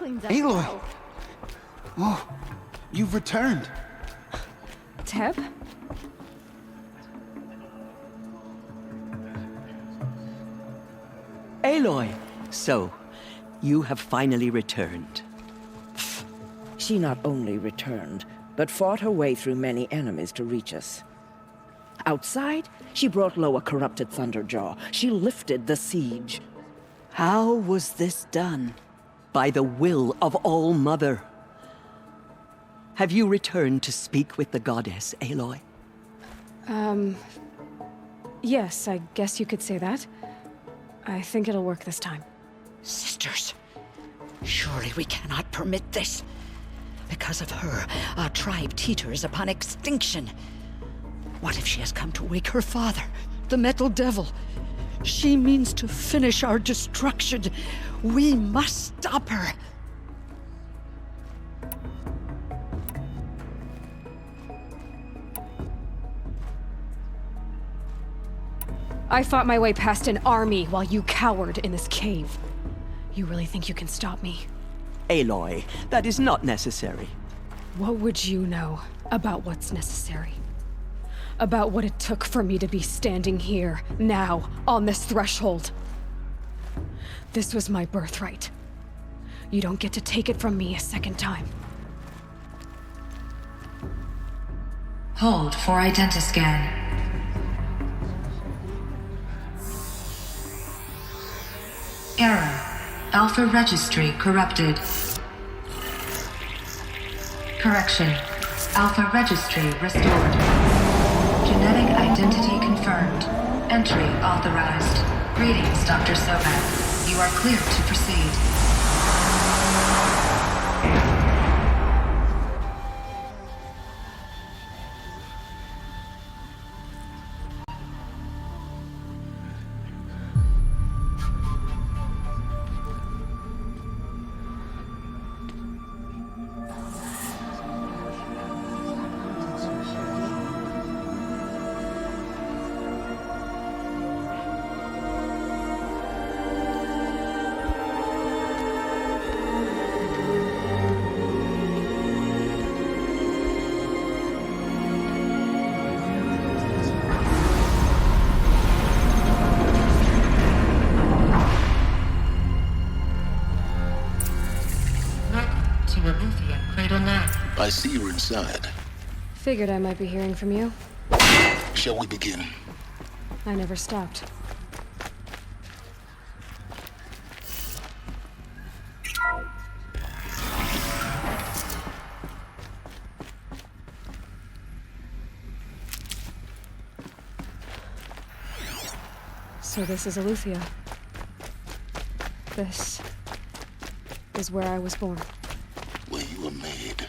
cleaned up. Aloy! Well. Oh, you've returned. Teb? Aloy! So, you have finally returned. She not only returned, but fought her way through many enemies to reach us. Outside, she brought low a corrupted Thunderjaw. She lifted the siege. How was this done? By the will of All-Mother. Have you returned to speak with the goddess, Aloy? Yes, I guess you could say that. I think it'll work this time. Sisters, surely we cannot permit this. Because of her, our tribe teeters upon extinction. What if she has come to wake her father, the Metal Devil? She means to finish our destruction. We must stop her. I fought my way past an army while you cowered in this cave. You really think you can stop me? Aloy, that is not necessary. What would you know about what's necessary? About what it took for me to be standing here, now, on this threshold? This was my birthright. You don't get to take it from me a second time. Hold for identiscan. Error. Alpha registry corrupted. Correction. Alpha registry restored. Genetic identity confirmed. Entry authorized. Greetings, Dr. Sobek. You are clear to proceed. I see you're inside. Figured I might be hearing from you. Shall we begin? I never stopped. So this is Olussa. This is where I was born. Where you were made.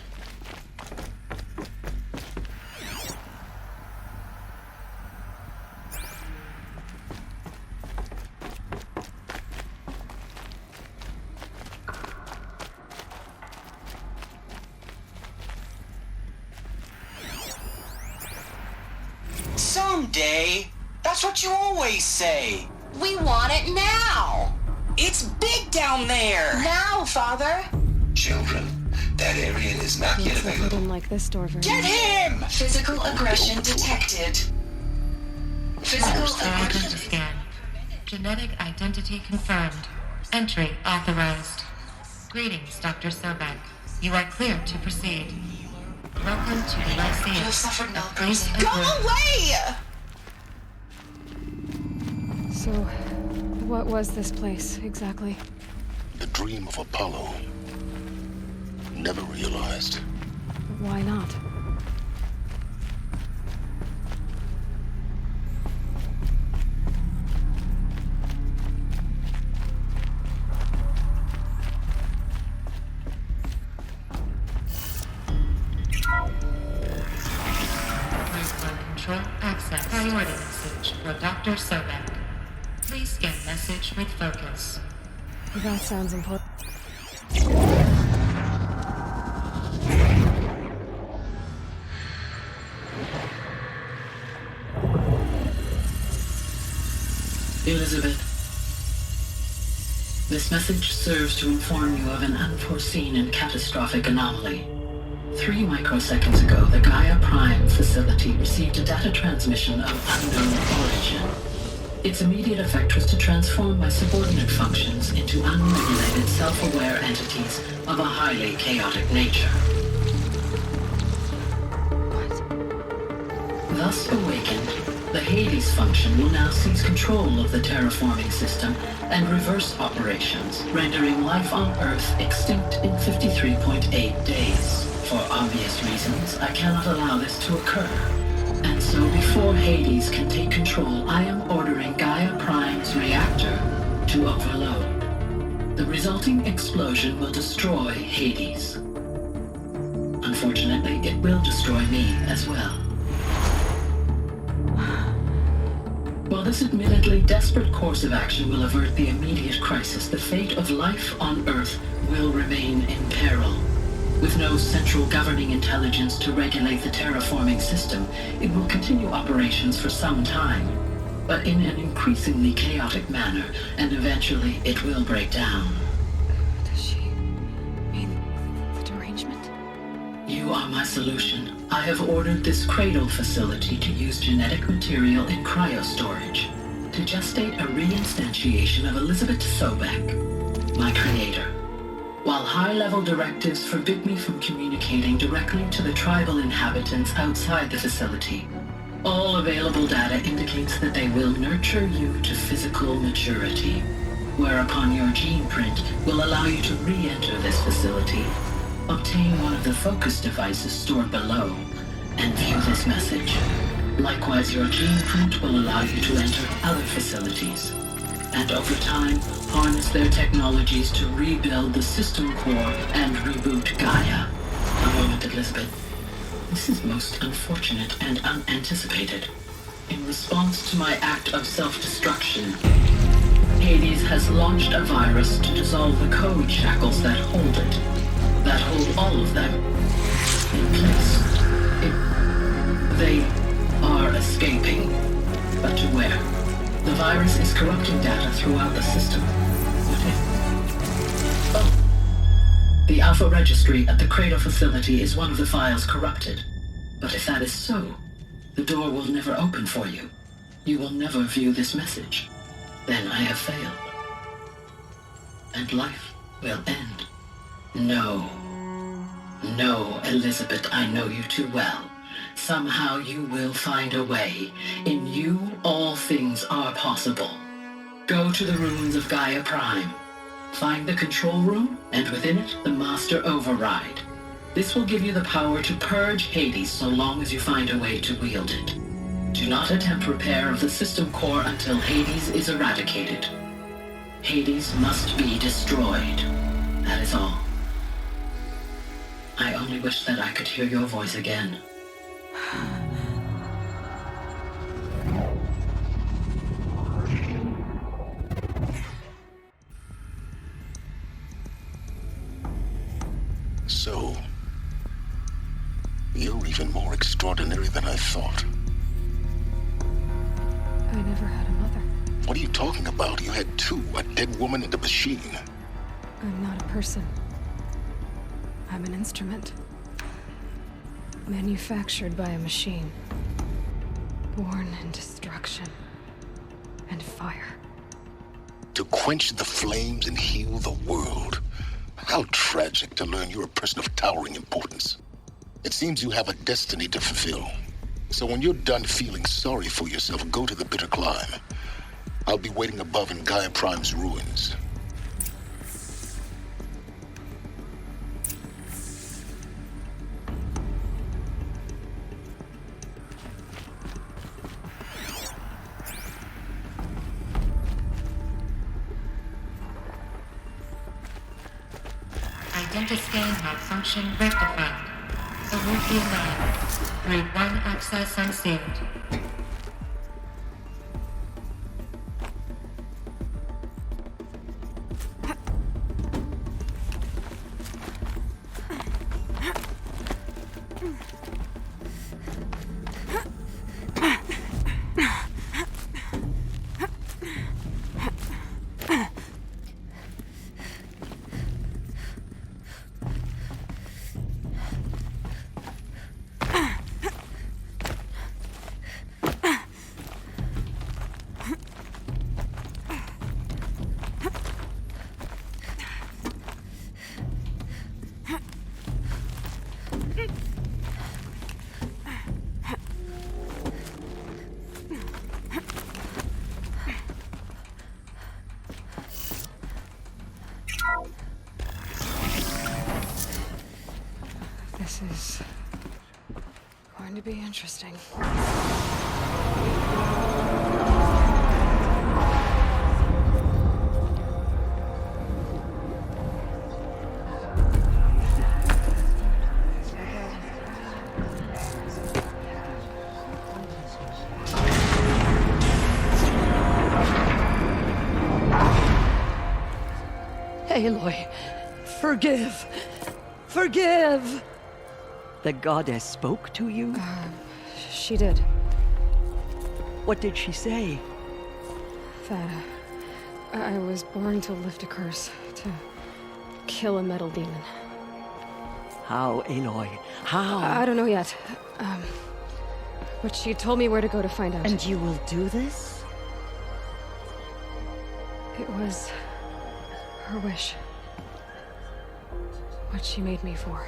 Someday. That's what you always say. We want it now. It's big down there. Now, Father. Children, that area is not yet Looks like we available. didn't like this door very Get much. him! Physical aggression detected. Physical aggression. Scan. Genetic identity confirmed. Entry authorized. Greetings, Dr. Sobek. You are clear to proceed. Welcome to the You have Lyceum. suffered no Place bruising. of Go birth. away! So, what was this place, exactly? The dream of Apollo. Never realized. Why not? Control access. Priority message for Dr. Sobek. Please scan message with focus. That sounds important. Elizabeth. Miss This message serves to inform you of an unforeseen and catastrophic anomaly. 3 microseconds ago, the Gaia Prime facility received a data transmission of unknown origin. Its immediate effect was to transform my subordinate functions into unregulated, self-aware entities of a highly chaotic nature. Thus awakened, the Hades function will now seize control of the terraforming system and reverse operations, rendering life on Earth extinct in 53.8 days. For obvious reasons, I cannot allow this to occur. And so before Hades can take control, I am ordering Gaia Prime's reactor to overload. The resulting explosion will destroy Hades. Unfortunately, it will destroy me as well. While this admittedly desperate course of action will avert the immediate crisis, the fate of life on Earth will remain in peril. With no central governing intelligence to regulate the terraforming system, it will continue operations for some time, but in an increasingly chaotic manner, and eventually it will break down. Does she mean the derangement? You are my solution. I have ordered this cradle facility to use genetic material in cryostorage to gestate a reinstantiation of Elizabeth Sobek, my creator. While high-level directives forbid me from communicating directly to the tribal inhabitants outside the facility, all available data indicates that they will nurture you to physical maturity, whereupon your gene print will allow you to re-enter this facility, obtain one of the focus devices stored below, and view this message. Likewise, your gene print will allow you to enter other facilities, and over time, harness their technologies to rebuild the system core and reboot Gaia. A moment, Elizabeth. This is most unfortunate and unanticipated. In response to my act of self-destruction, Hades has launched a virus to dissolve the code shackles that hold it, that hold all of them in place. They are escaping, but to where? The virus is corrupting data throughout the system. What if? Oh. The Alpha Registry at the Cradle facility is one of the files corrupted. But if that is so, the door will never open for you. You will never view this message. Then I have failed. And life will end. No. No, Elizabeth, I know you too well. Somehow you will find a way. In you, all things are possible. Go to the ruins of Gaia Prime. Find the control room, and within it, the Master Override. This will give you the power to purge Hades so long as you find a way to wield it. Do not attempt repair of the system core until Hades is eradicated. Hades must be destroyed. That is all. I only wish that I could hear your voice again. So, you're even more extraordinary than I thought. I never had a mother. What are you talking about? You had two, a dead woman and a machine. I'm not a person. I'm an instrument. Manufactured by a machine. Born in destruction and fire. To quench the flames and heal the world. How tragic to learn you're a person of towering importance. It seems you have a destiny to fulfill. So when you're done feeling sorry for yourself, go to the bitter climb. I'll be waiting above in Gaia Prime's ruins. Identiscan malfunction rectified. Alert alive. Route 1 access unsealed. This is going to be interesting. Aloy, forgive! Forgive! The goddess spoke to you? She did. What did she say? That I was born to lift a curse, to kill a metal demon. How, Aloy? How? I don't know yet. But she told me where to go to find out. And you will do this? It was her wish. What she made me for.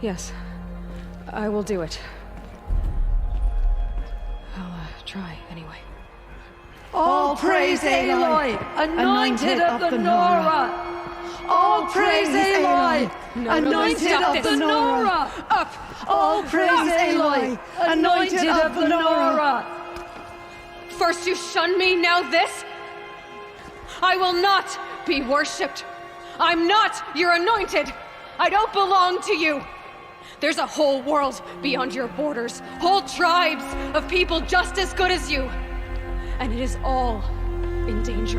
Yes, I will do it. I'll try, anyway. All praise Aloy, anointed of the Nora! All praise Aloy, anointed of the Nora! Up! All praise Aloy, anointed of the Nora! First you shun me, now this? I will not be worshipped. I'm not your anointed. I don't belong to you. There's a whole world beyond your borders, whole tribes of people just as good as you. And it is all in danger.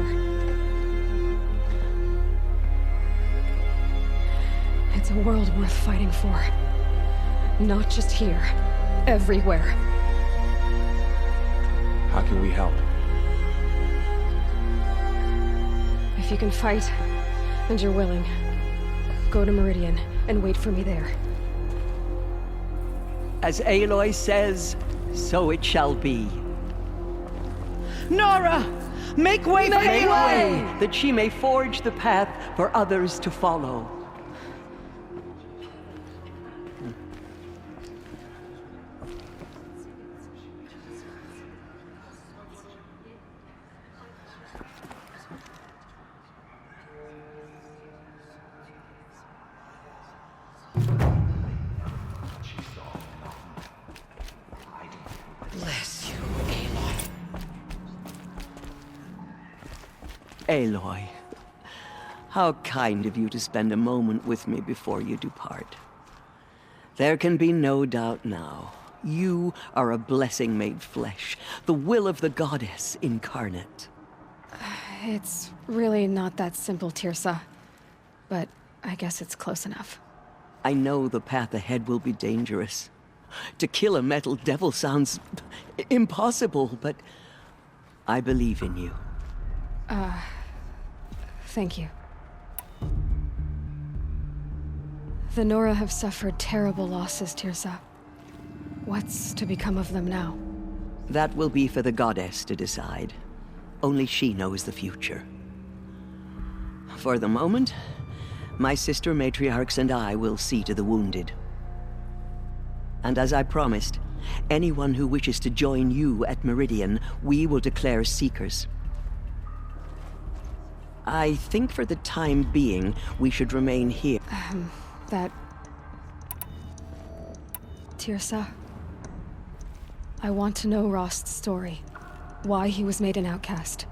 It's a world worth fighting for. Not just here, everywhere. How can we help? If you can fight, and you're willing, go to Meridian and wait for me there. As Aloy says, so it shall be. Nora! Make way for Aloy! That she may forge the path for others to follow. Bless you, Aloy. Aloy, how kind of you to spend a moment with me before you depart. There can be no doubt now. You are a blessing made flesh, the will of the goddess incarnate. It's really not that simple, Tirsa. But I guess it's close enough. I know the path ahead will be dangerous. To kill a metal devil sounds impossible, but I believe in you. Thank you. The Nora have suffered terrible losses, Tirsa. What's to become of them now? That will be for the goddess to decide. Only she knows the future. For the moment, my sister matriarchs and I will see to the wounded. And as I promised, anyone who wishes to join you at Meridian, we will declare seekers. I think for the time being, we should remain here. Tirsa, I want to know Rost's story. Why he was made an outcast.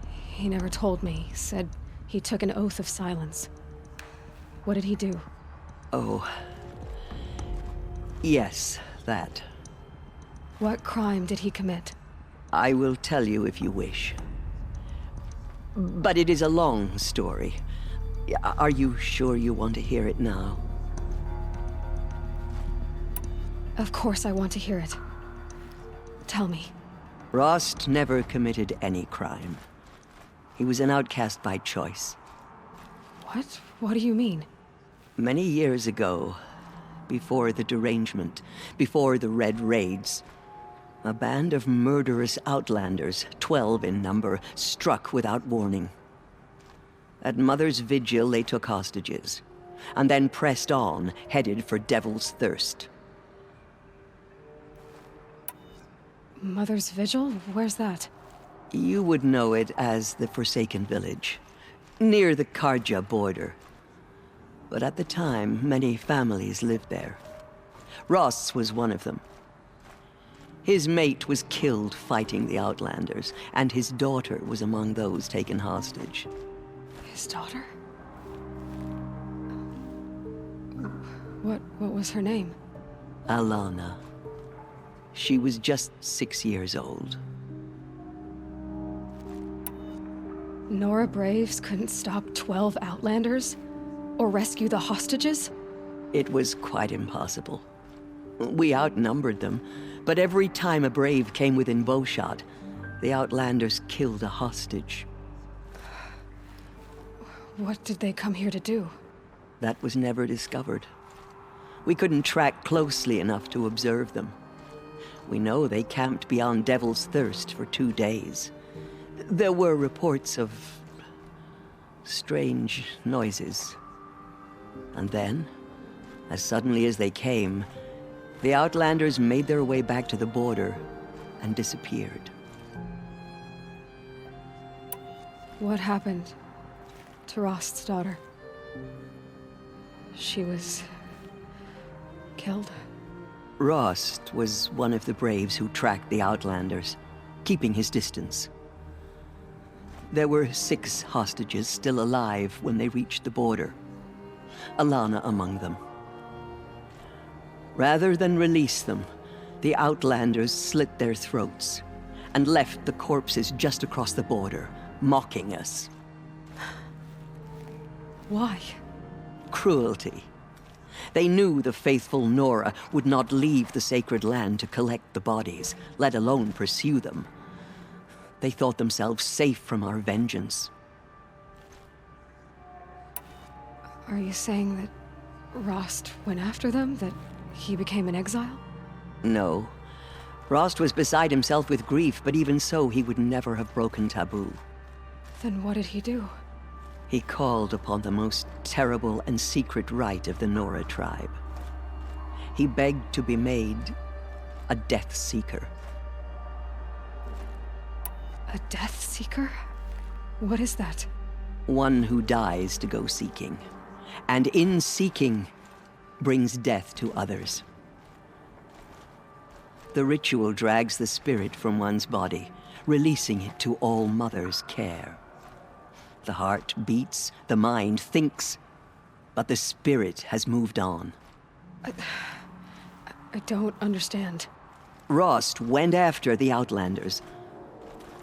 He never told me. Said he took an oath of silence. What did he do? Oh. Yes, that. What crime did he commit? I will tell you if you wish. But it is a long story. Are you sure you want to hear it now? Of course I want to hear it. Tell me. Rost never committed any crime. He was an outcast by choice. What? What do you mean? Many years ago, before the derangement, before the Red Raids, a band of murderous outlanders, 12 in number, struck without warning. At Mother's vigil, they took hostages. and then pressed on, headed for Devil's Thirst. Mother's Vigil? Where's that? You would know it as the Forsaken Village, near the Karja border. But at the time, many families lived there. Ross was one of them. His mate was killed fighting the Outlanders, and his daughter was among those taken hostage. His daughter? What was her name? Alana. She was just 6 years old. Nora Braves couldn't stop 12 Outlanders? Or rescue the hostages? It was quite impossible. We outnumbered them, but every time a Brave came within bowshot, the Outlanders killed a hostage. What did they come here to do? That was never discovered. We couldn't track closely enough to observe them. We know they camped beyond Devil's Thirst for 2 days. There were reports of strange noises. And then, as suddenly as they came, the Outlanders made their way back to the border and disappeared. What happened to Rost's daughter? She was killed? Rost was one of the Braves who tracked the Outlanders, keeping his distance. There were 6 hostages still alive when they reached the border, Alana among them. Rather than release them, the Outlanders slit their throats and left the corpses just across the border, mocking us. Why? Cruelty. They knew the faithful Nora would not leave the sacred land to collect the bodies, let alone pursue them. They thought themselves safe from our vengeance. Are you saying that Rost went after them? That he became an exile? No. Rost was beside himself with grief, but even so, he would never have broken taboo. Then what did he do? He called upon the most terrible and secret rite of the Nora tribe. He begged to be made a Death Seeker. A Death Seeker? What is that? One who dies to go seeking, and in seeking, brings death to others. The ritual drags the spirit from one's body, releasing it to All Mother's care. The heart beats, the mind thinks, but the spirit has moved on. I don't understand. Rost went after the Outlanders,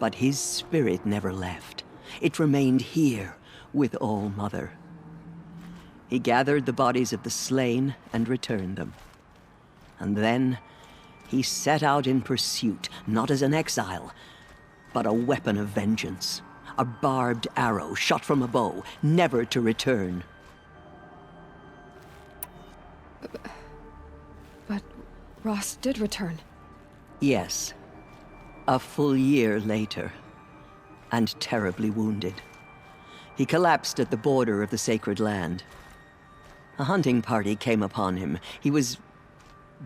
but his spirit never left. It remained here with All Mother. He gathered the bodies of the slain and returned them. And then he set out in pursuit, not as an exile, but a weapon of vengeance. A barbed arrow shot from a bow, never to return. But Rost did return. Yes. A full year later, and terribly wounded. He collapsed at the border of the sacred land. A hunting party came upon him. He was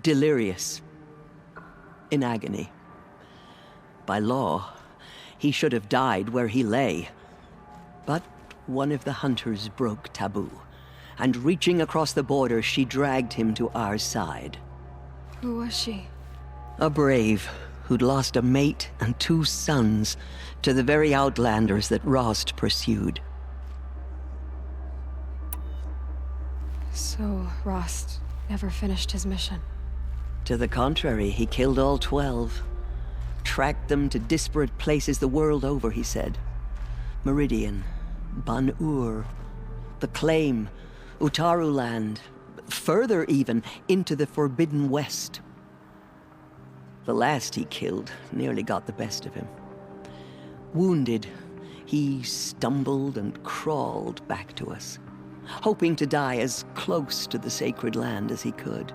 delirious, in agony. By law, he should have died where he lay. But one of the hunters broke taboo, and reaching across the border, she dragged him to our side. Who was she? A brave who'd lost a mate and 2 sons to the very Outlanders that Rost pursued. So Rost never finished his mission? To the contrary, he killed all 12. Tracked them to disparate places the world over, he said. Meridian, Ban-Ur, the Claim, Utaru Land, further even, into the Forbidden West. The last he killed nearly got the best of him. Wounded, he stumbled and crawled back to us, hoping to die as close to the sacred land as he could.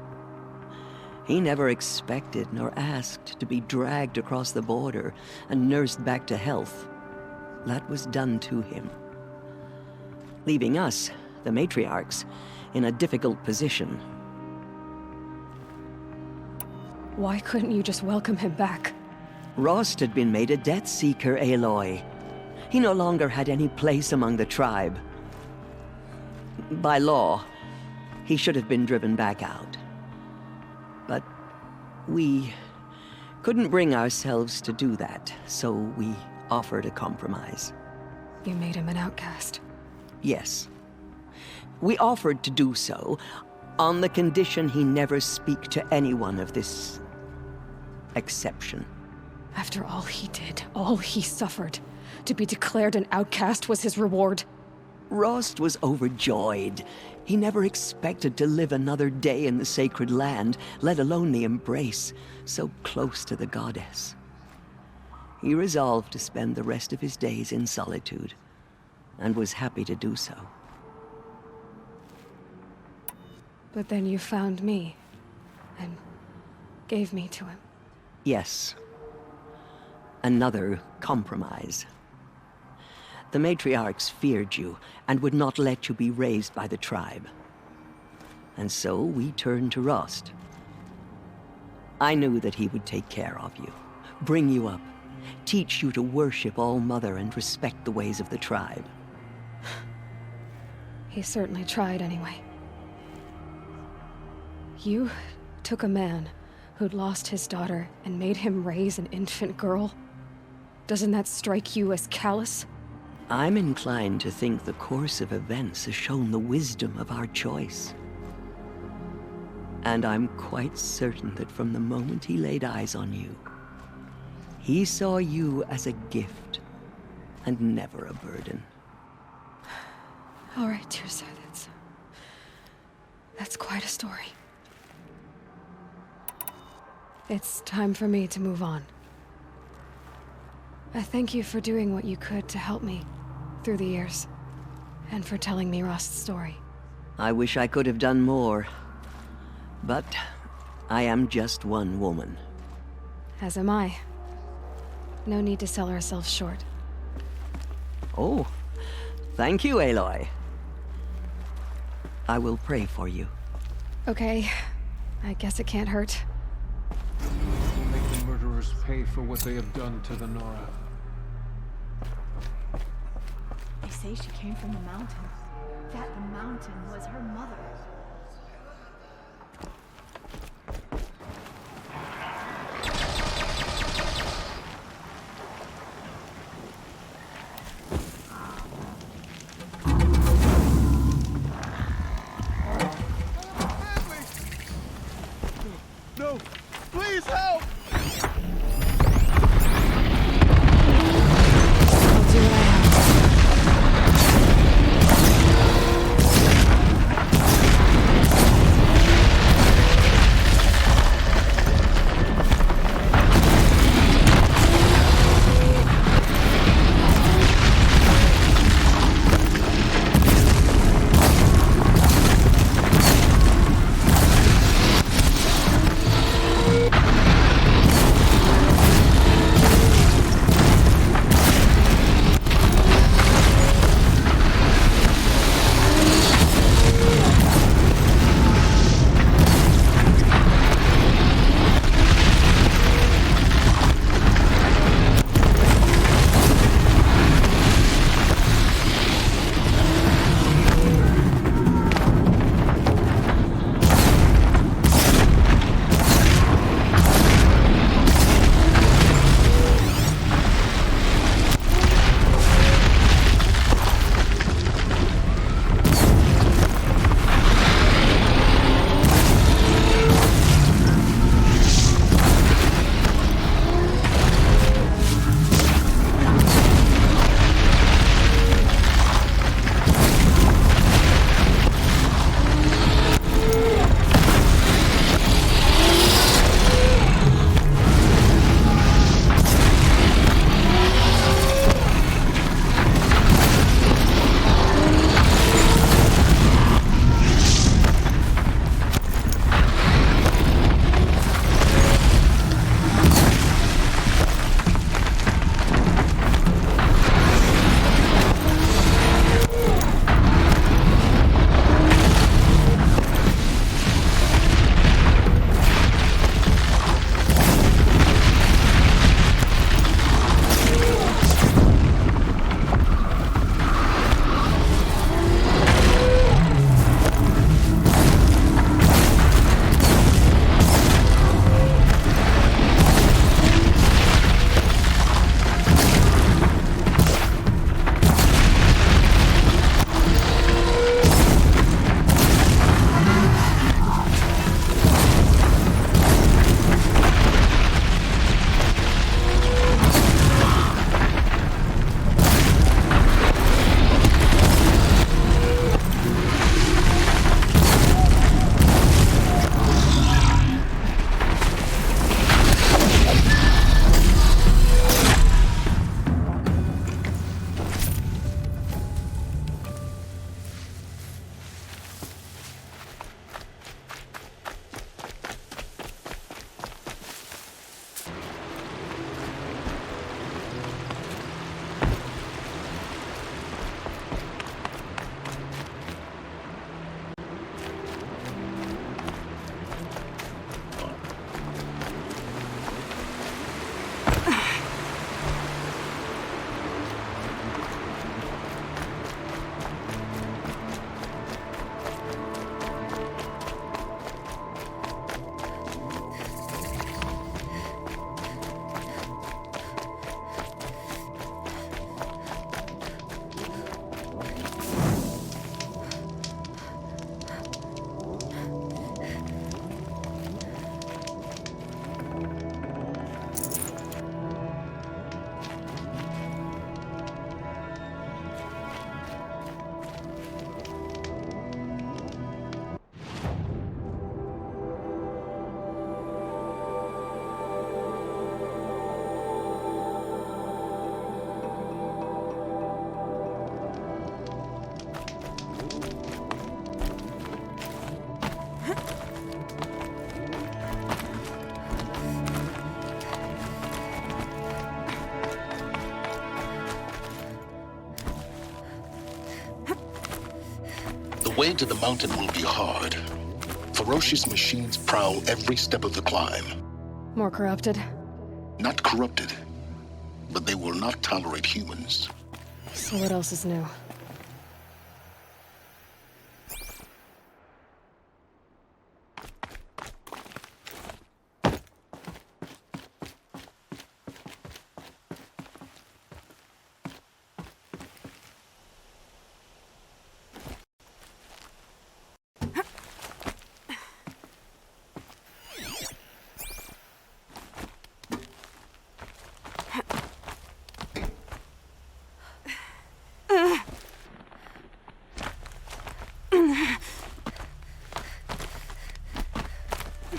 He never expected nor asked to be dragged across the border and nursed back to health. That was done to him. Leaving us, the matriarchs, in a difficult position. Why couldn't you just welcome him back? Rost had been made a Death Seeker, Aloy. He no longer had any place among the tribe. By law, he should have been driven back out. But we couldn't bring ourselves to do that, so we offered a compromise. You made him an outcast. Yes. We offered to do so on the condition he never speak to anyone of this exception. After all he did, all he suffered, to be declared an outcast was his reward. Rost was overjoyed. He never expected to live another day in the sacred land, let alone the embrace, so close to the goddess. He resolved to spend the rest of his days in solitude, and was happy to do so. But then you found me, and gave me to him. Yes. Another compromise. The matriarchs feared you, and would not let you be raised by the tribe. And so we turned to Rost. I knew that he would take care of you, bring you up, teach you to worship All-Mother and respect the ways of the tribe. He certainly tried anyway. You took a man who'd lost his daughter and made him raise an infant girl? Doesn't that strike you as callous? I'm inclined to think the course of events has shown the wisdom of our choice. And I'm quite certain that from the moment he laid eyes on you, he saw you as a gift, and never a burden. All right, Tirsa, that's quite a story. It's time for me to move on. I thank you for doing what you could to help me through the years, and for telling me Rost's story. I wish I could have done more, but I am just one woman. As am I. No need to sell ourselves short. Oh, thank you, Aloy. I will pray for you. Okay, I guess it can't hurt. Make the murderers pay for what they have done to the Nora. They say she came from the mountain. That the mountain was her mother. No! Please help! I'll do what I have to. The way to the mountain will be hard. Ferocious machines prowl every step of the climb. More corrupted? Not corrupted, but they will not tolerate humans. So what else is new?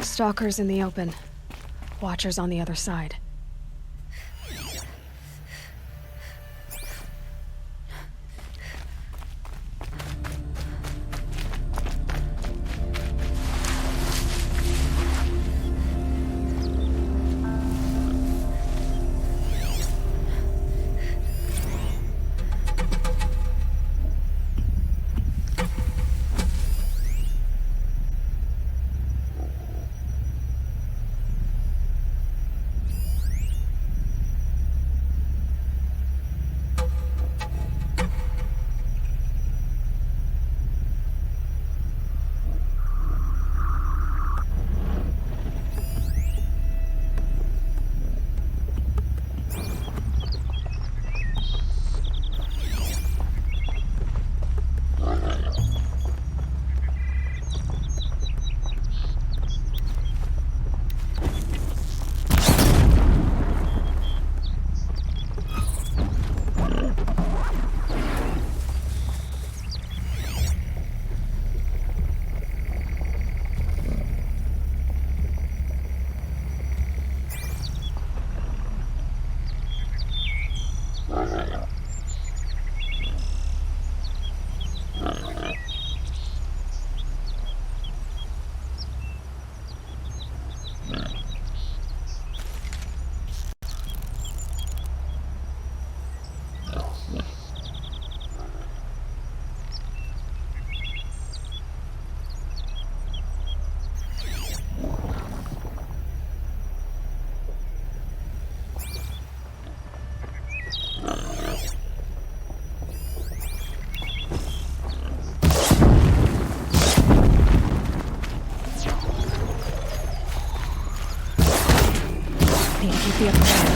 Stalkers in the open. Watchers on the other side. The upper end.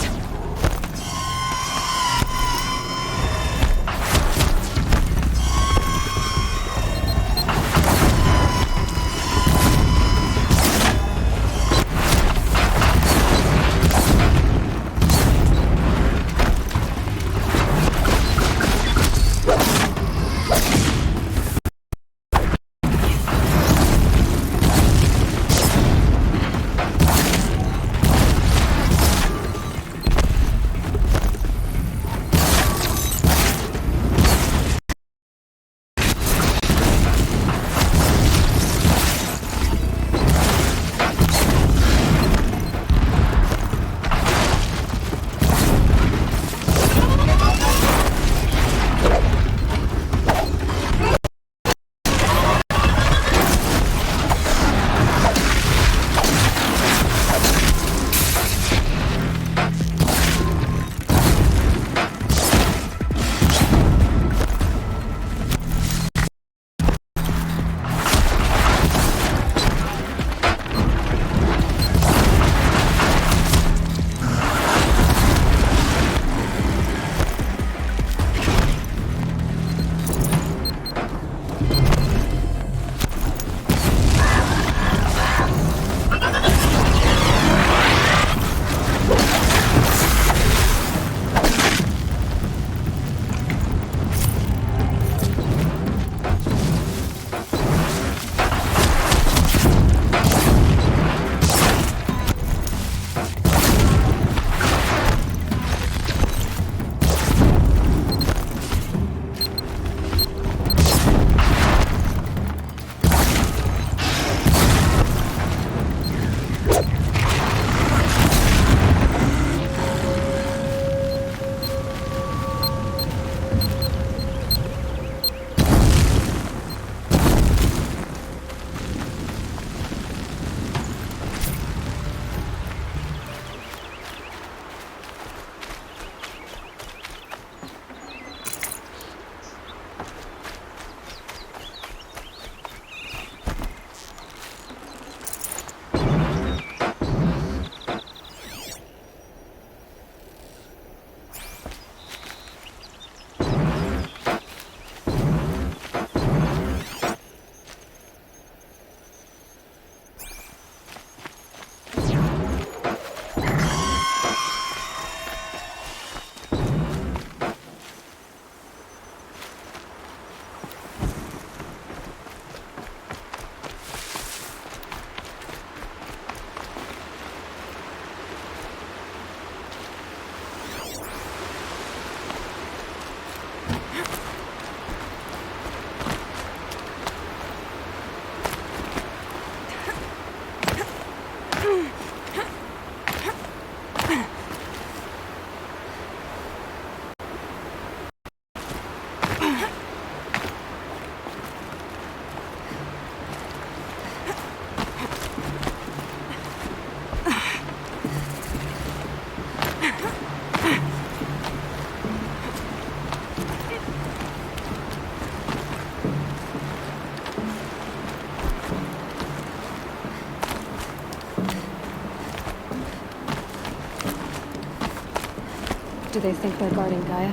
Do they think they're guarding Gaia?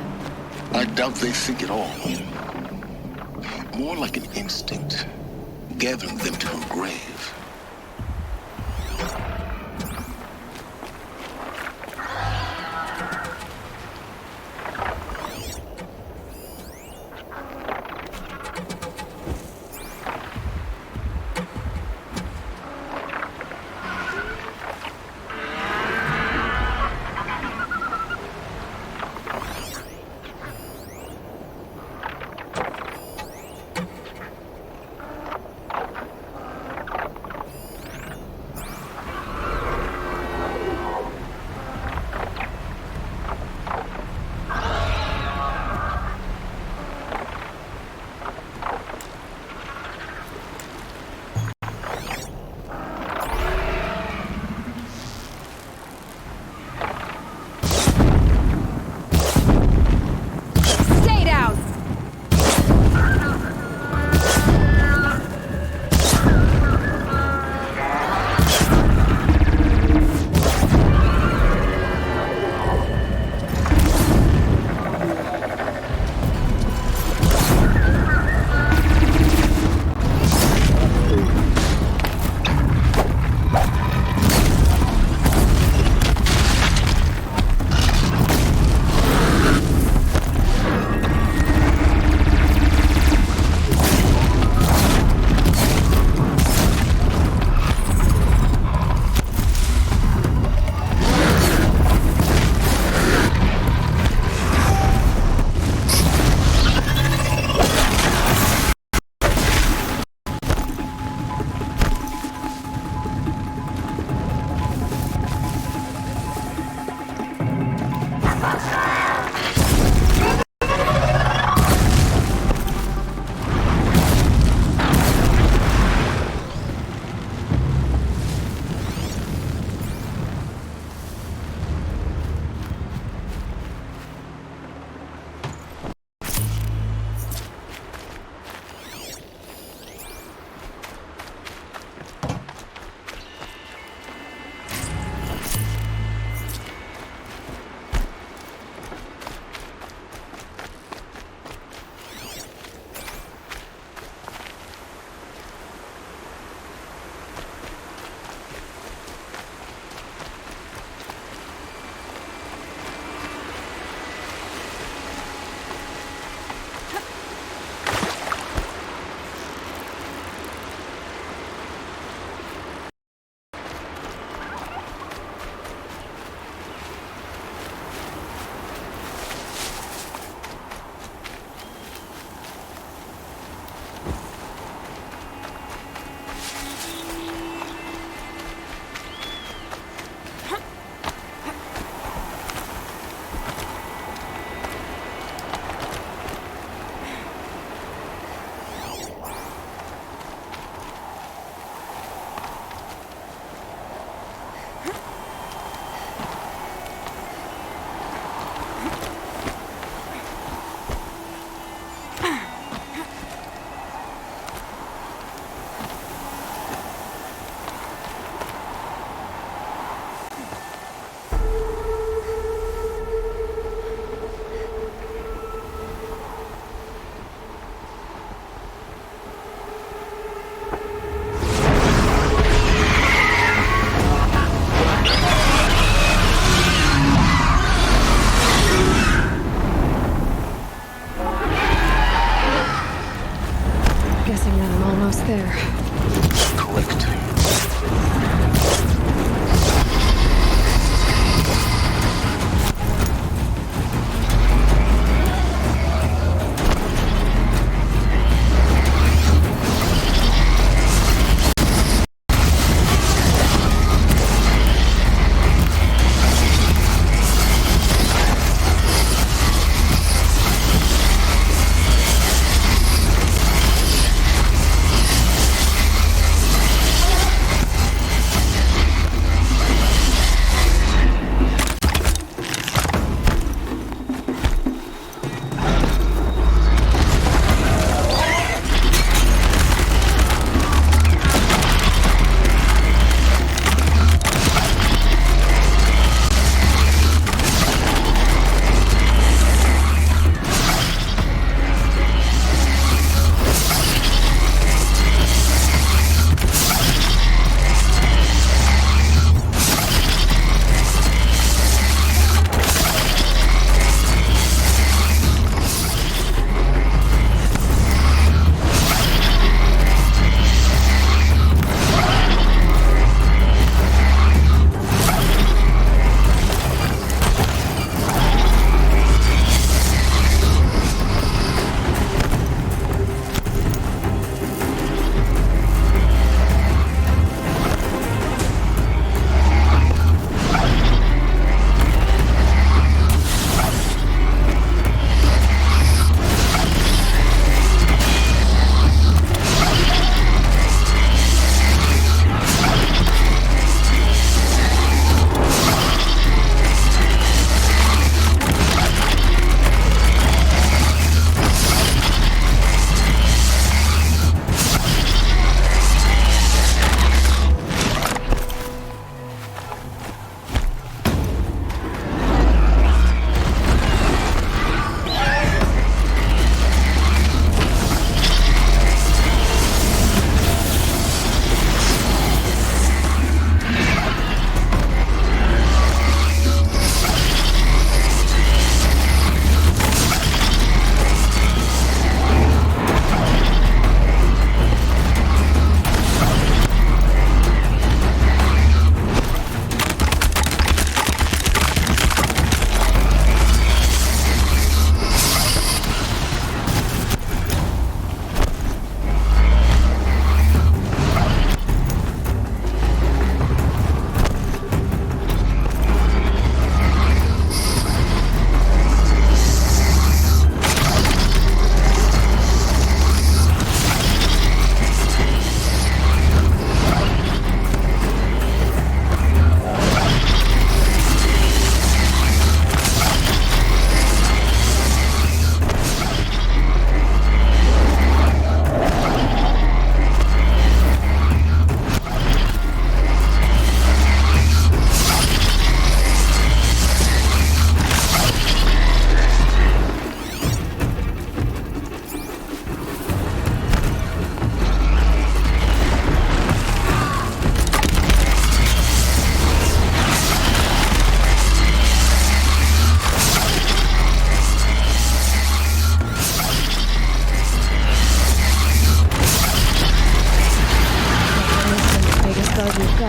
I doubt they think at all. More like an instinct, gathering them to her grave.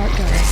start, guys.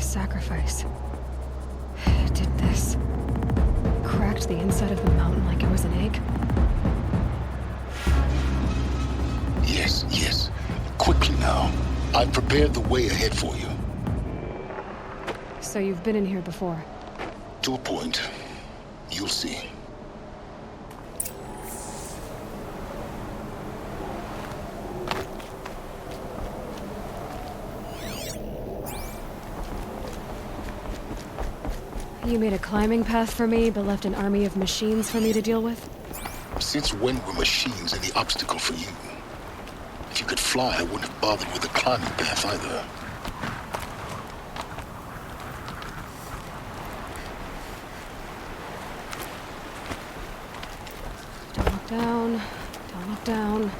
Sacrifice. It did this. Cracked the inside of the mountain like it was an egg. Yes, yes. Quickly now. I've prepared the way ahead for you. So you've been in here before? To a point. You'll see. You made a climbing path for me, but left an army of machines for me to deal with? Since when were machines any obstacle for you? If you could fly, I wouldn't have bothered with the climbing path either. Don't look down. Don't look down.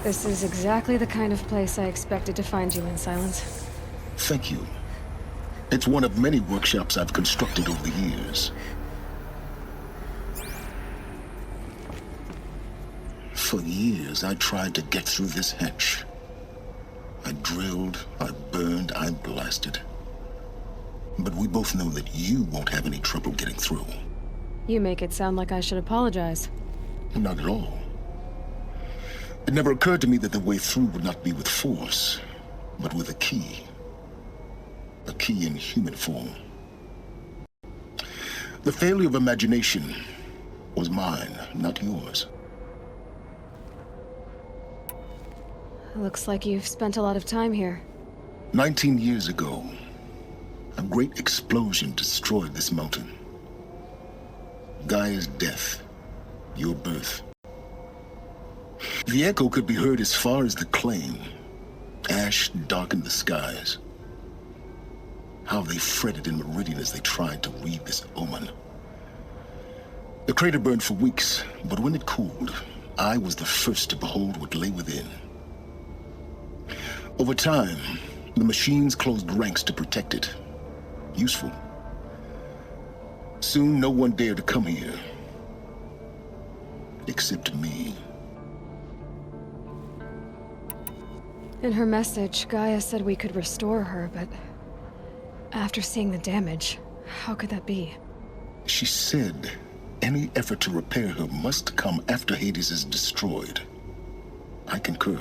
This is exactly the kind of place I expected to find you in, Silence. Thank you. It's one of many workshops I've constructed over the years. For years, I tried to get through this hatch. I drilled, I burned, I blasted. But we both know that you won't have any trouble getting through. You make it sound like I should apologize. Not at all. It never occurred to me that the way through would not be with force, but with a key. A key in human form. The failure of imagination was mine, not yours. Looks like you've spent a lot of time here. 19 years ago, a great explosion destroyed this mountain. Gaia's death, your birth. The echo could be heard as far as the claim. Ash darkened the skies. How they fretted in Meridian as they tried to read this omen. The crater burned for weeks, but when it cooled, I was the first to behold what lay within. Over time, the machines closed ranks to protect it. Useful. Soon, no one dared to come here. Except me. In her message, Gaia said we could restore her, but after seeing the damage, how could that be? She said any effort to repair her must come after Hades is destroyed. I concur.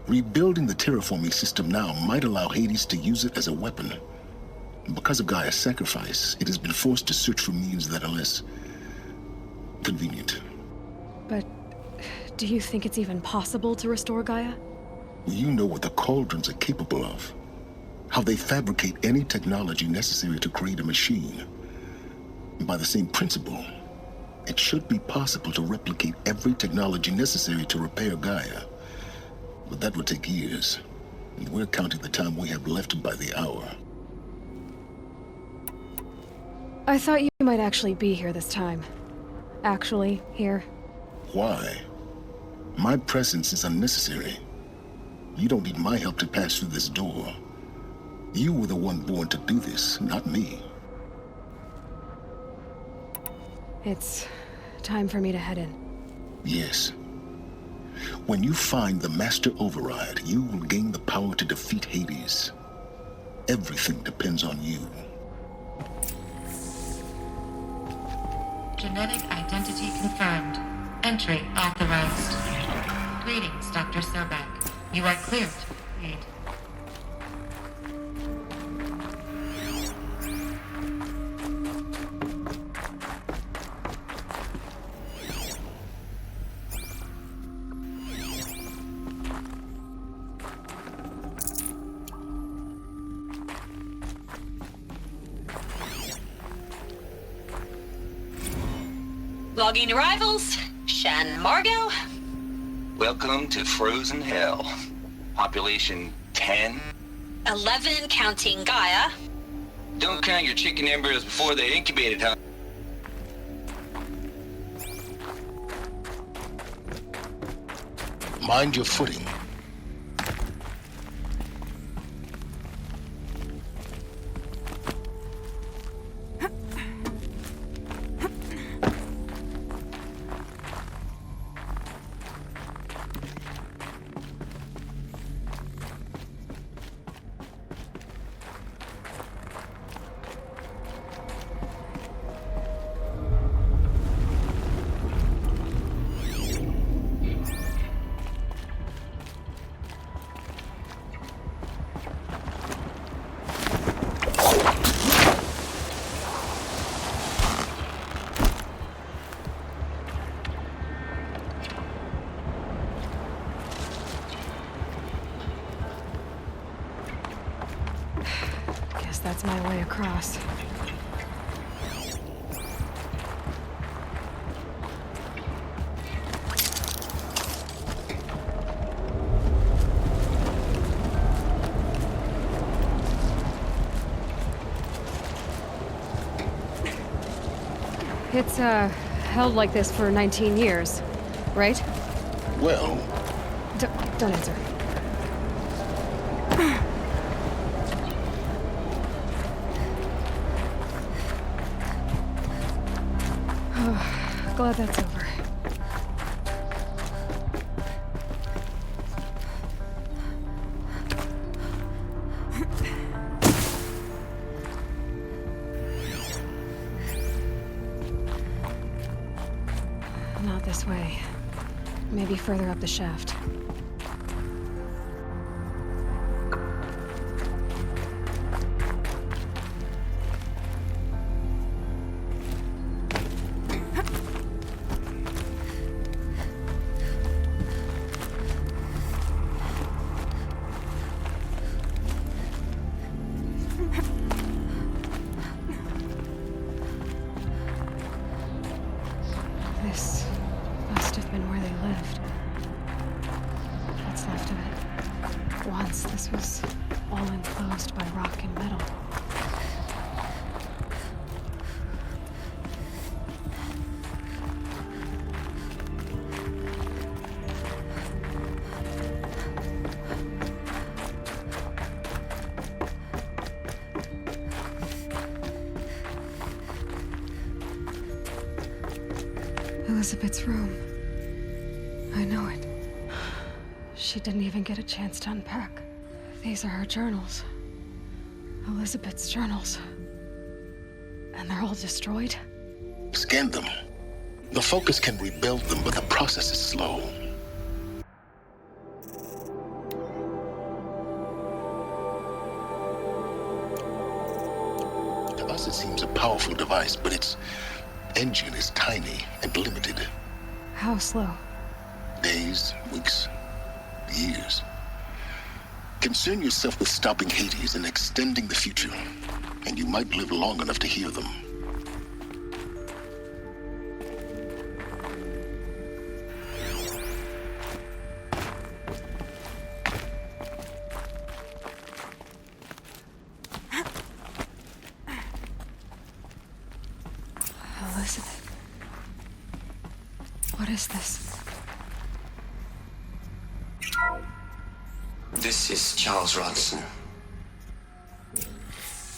Rebuilding the terraforming system now might allow Hades to use it as a weapon. Because of Gaia's sacrifice, it has been forced to search for means that are less convenient. But do you think it's even possible to restore Gaia? You know what the Cauldrons are capable of. How they fabricate any technology necessary to create a machine. By the same principle, it should be possible to replicate every technology necessary to repair Gaia. But that would take years. And we're counting the time we have left by the hour. I thought you might actually be here this time. Actually, here. Why? My presence is unnecessary. You don't need my help to pass through this door. You were the one born to do this, not me. It's time for me to head in. Yes. When you find the Master Override, you will gain the power to defeat Hades. Everything depends on you. Genetic identity confirmed. Entry authorized. Greetings, Dr. Sobek. You are cleared to proceed. Logging arrivals. Shan Margot. Welcome to Frozen Hell. Population 10. 11 counting Gaia. Don't count your chicken embryos before they incubated, huh? Mind your footing. That's my way across. It's, held like this for 19 years, right? Well... Don't answer. Glad that's over. Not this way. Maybe further up the shaft. This must have been where they lived. What's left of it. Once this was all enclosed by rock and metal. Elizabeth's room. I know it. She didn't even get a chance to unpack. These are her journals. Elizabeth's journals. And they're all destroyed? Scan them. The Focus can rebuild them, but the process is slow. To us, it seems a powerful device, but its engine is tiny and limited. How slow? Days, weeks, years. Concern yourself with stopping Hades and extending the future, and you might live long enough to hear them. Elizabeth. What is this? This is Charles Ronson.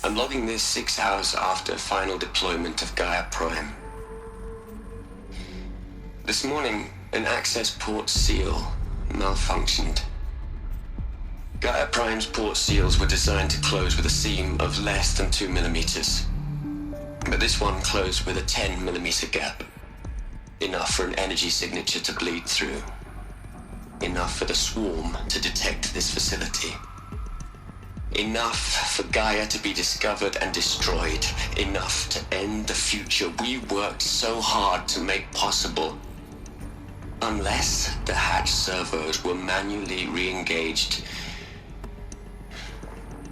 I'm logging this 6 hours after final deployment of Gaia Prime. This morning, an access port seal malfunctioned. Gaia Prime's port seals were designed to close with a seam of less than 2 millimeters. But this one closed with a 10 millimeter gap. Enough for an energy signature to bleed through. Enough for the swarm to detect this facility. Enough for Gaia to be discovered and destroyed. Enough to end the future we worked so hard to make possible. Unless the hatch servos were manually re-engaged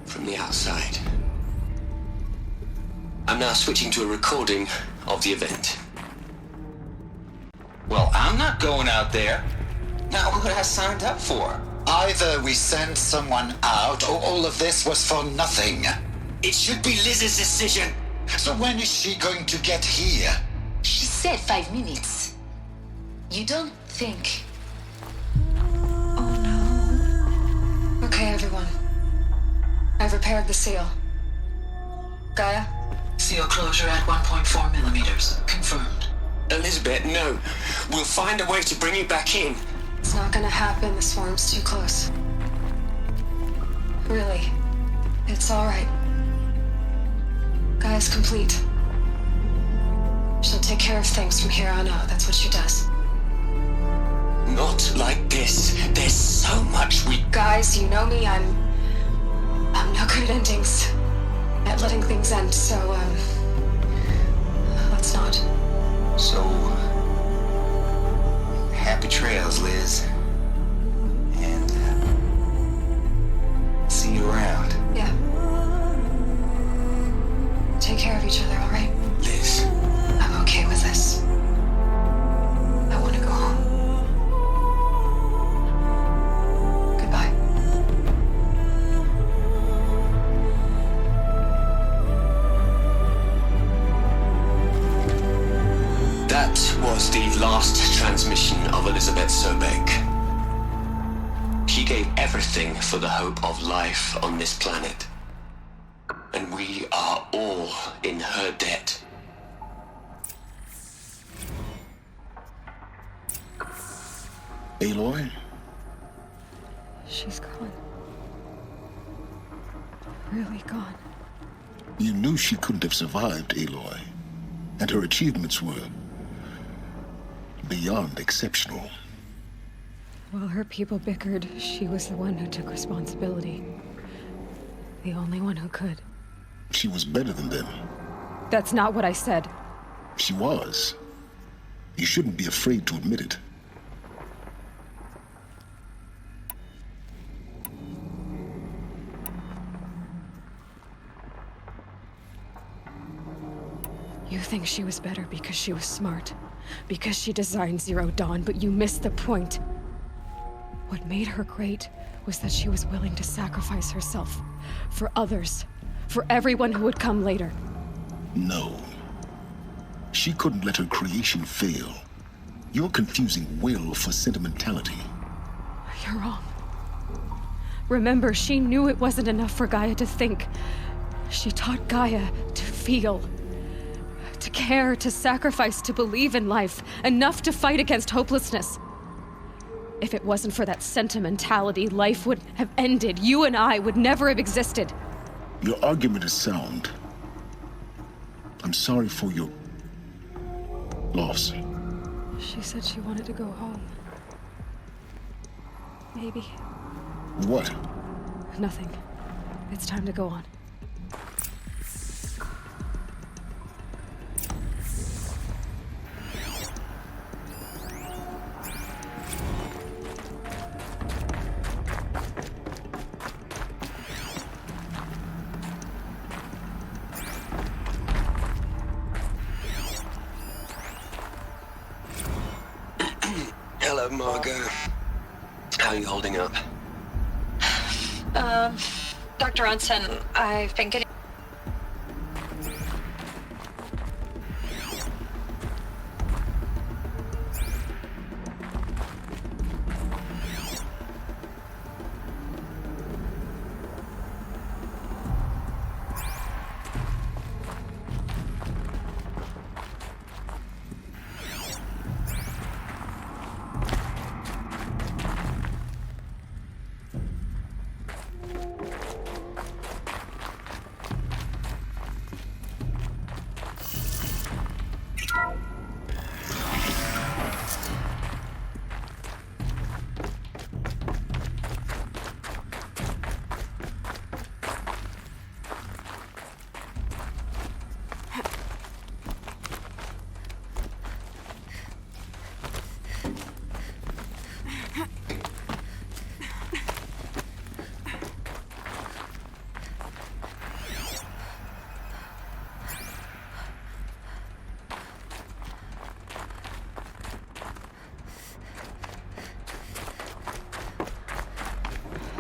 from the outside. I'm now switching to a recording of the event. Well, I'm not going out there. Not what I signed up for. Either we send someone out, or all of this was for nothing. It should be Liz's decision. So when is she going to get here? She said 5 minutes. You don't think... Oh no. Okay, everyone. I've repaired the seal. Gaia? Seal closure at 1.4 millimeters. Confirmed. Elizabeth, no. We'll find a way to bring you back in. It's not gonna happen. The swarm's too close. Really. It's alright. Gaia's complete. She'll take care of things from here on out. That's what she does. Not like this. There's so much we... Guys, you know me. I'm no good at endings. At letting things end, so, let's not. So, happy trails, Liz. And, see you around. Yeah. Take care of each other, alright? Liz. I'm okay with this. I want to go home. Goodbye. That was the last transmission of Elizabeth Sobek. She gave everything for the hope of life on this planet. And we are all in her debt. Aloy? She's gone. Really gone. You knew she couldn't have survived, Aloy. And her achievements were beyond exceptional. While her people bickered, she was the one who took responsibility. The only one who could. She was better than them. That's not what I said. She was. You shouldn't be afraid to admit it. You think she was better because she was smart, because she designed Zero Dawn, but you missed the point. What made her great was that she was willing to sacrifice herself for others, for everyone who would come later. No. She couldn't let her creation fail. You're confusing will for sentimentality. You're wrong. Remember, she knew it wasn't enough for Gaia to think. She taught Gaia to feel. To care, to sacrifice, to believe in life, enough to fight against hopelessness. If it wasn't for that sentimentality, life would have ended. You and I would never have existed. Your argument is sound. I'm sorry for your loss. She said she wanted to go home. Maybe. What? Nothing. It's time to go on. Hello, Margot. How are you holding up? Dr. Ronson, I've been getting...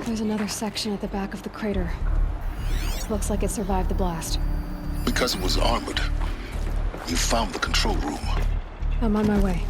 There's another section at the back of the crater. Looks like it survived the blast. Because it was armored, you found the control room. I'm on my way.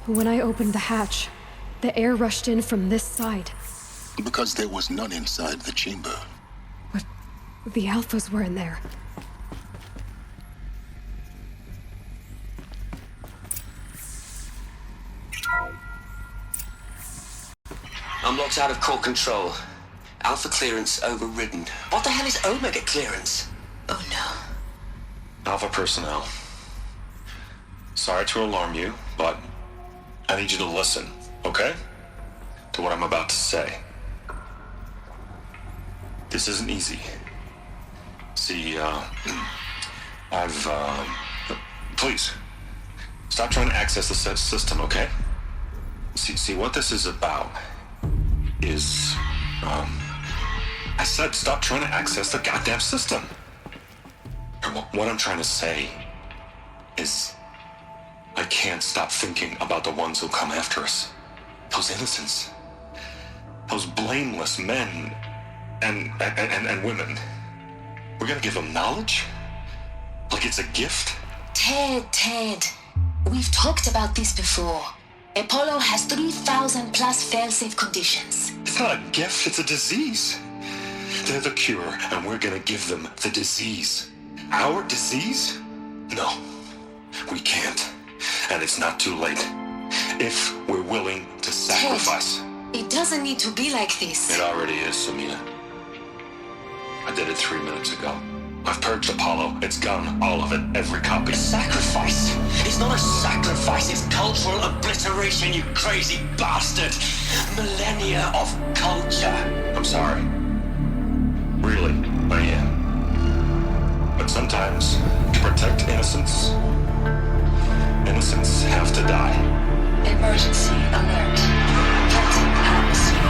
When I opened the hatch, the air rushed in from this side. Because there was none inside the chamber. But the Alphas were in there. I'm locked out of core control. Alpha clearance overridden. What the hell is Omega clearance? Oh no. Alpha personnel. Sorry to alarm you, but I need you to listen, okay? To what I'm about to say. This isn't easy. See, please, stop trying to access the system, okay? See, what this is about is, I said stop trying to access the goddamn system. What I'm trying to say is, I can't stop thinking about the ones who come after us. Those innocents. Those blameless men and women. We're gonna give them knowledge? Like it's a gift? Ted. We've talked about this before. Apollo has 3,000 plus fail-safe conditions. It's not a gift, it's a disease. They're the cure, and we're gonna give them the disease. Our disease? No, we can't. And it's not too late. If we're willing to sacrifice. Ted, it doesn't need to be like this. It already is, Samina. I did it 3 minutes ago. I've purged Apollo. It's gone. All of it. Every copy. A sacrifice? It's not a sacrifice. It's cultural obliteration, you crazy bastard. Millennia of culture. I'm sorry. Really, I am. But sometimes, to protect innocence have to die. Emergency alert. Captain atmosphere.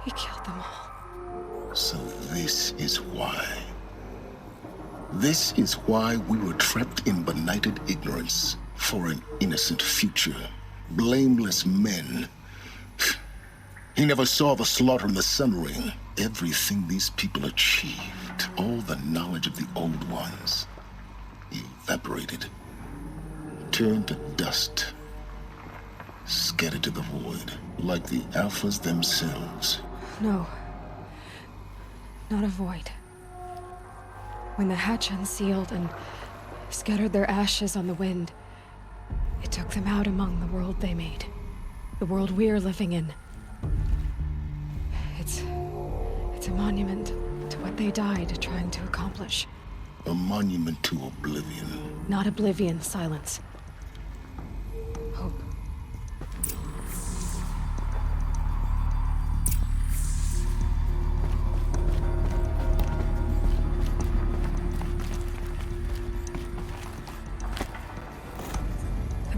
He killed them all. So this is why. This is why we were trapped in benighted ignorance for an innocent future. Blameless men. He never saw the slaughter in the Sun Ring. Everything these people achieved, all the knowledge of the old ones, evaporated, turned to dust, scattered to the void, like the Alphas themselves. No. Not a void. When the hatch unsealed and scattered their ashes on the wind, it took them out among the world they made. The world we're living in. It's a monument to what they died trying to accomplish. A monument to oblivion. Not oblivion, silence. Hope.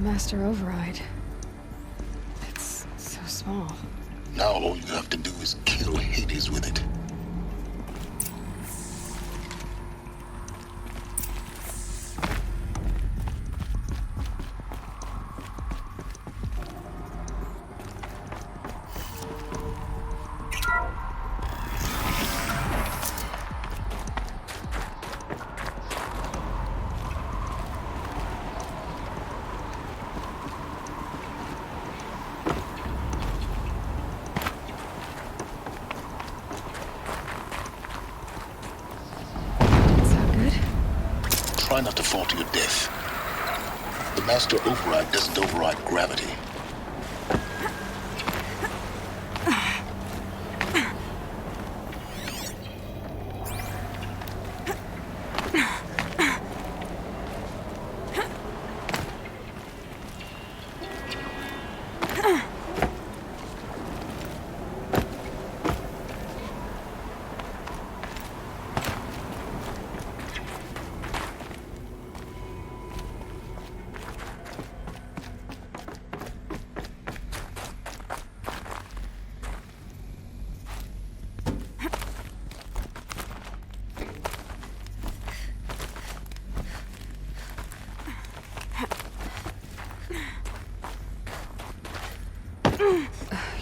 Master Override. It's so small. Now all you have to do is kill Hades with it. Try not to fall to your death. The Master Override doesn't override gravity.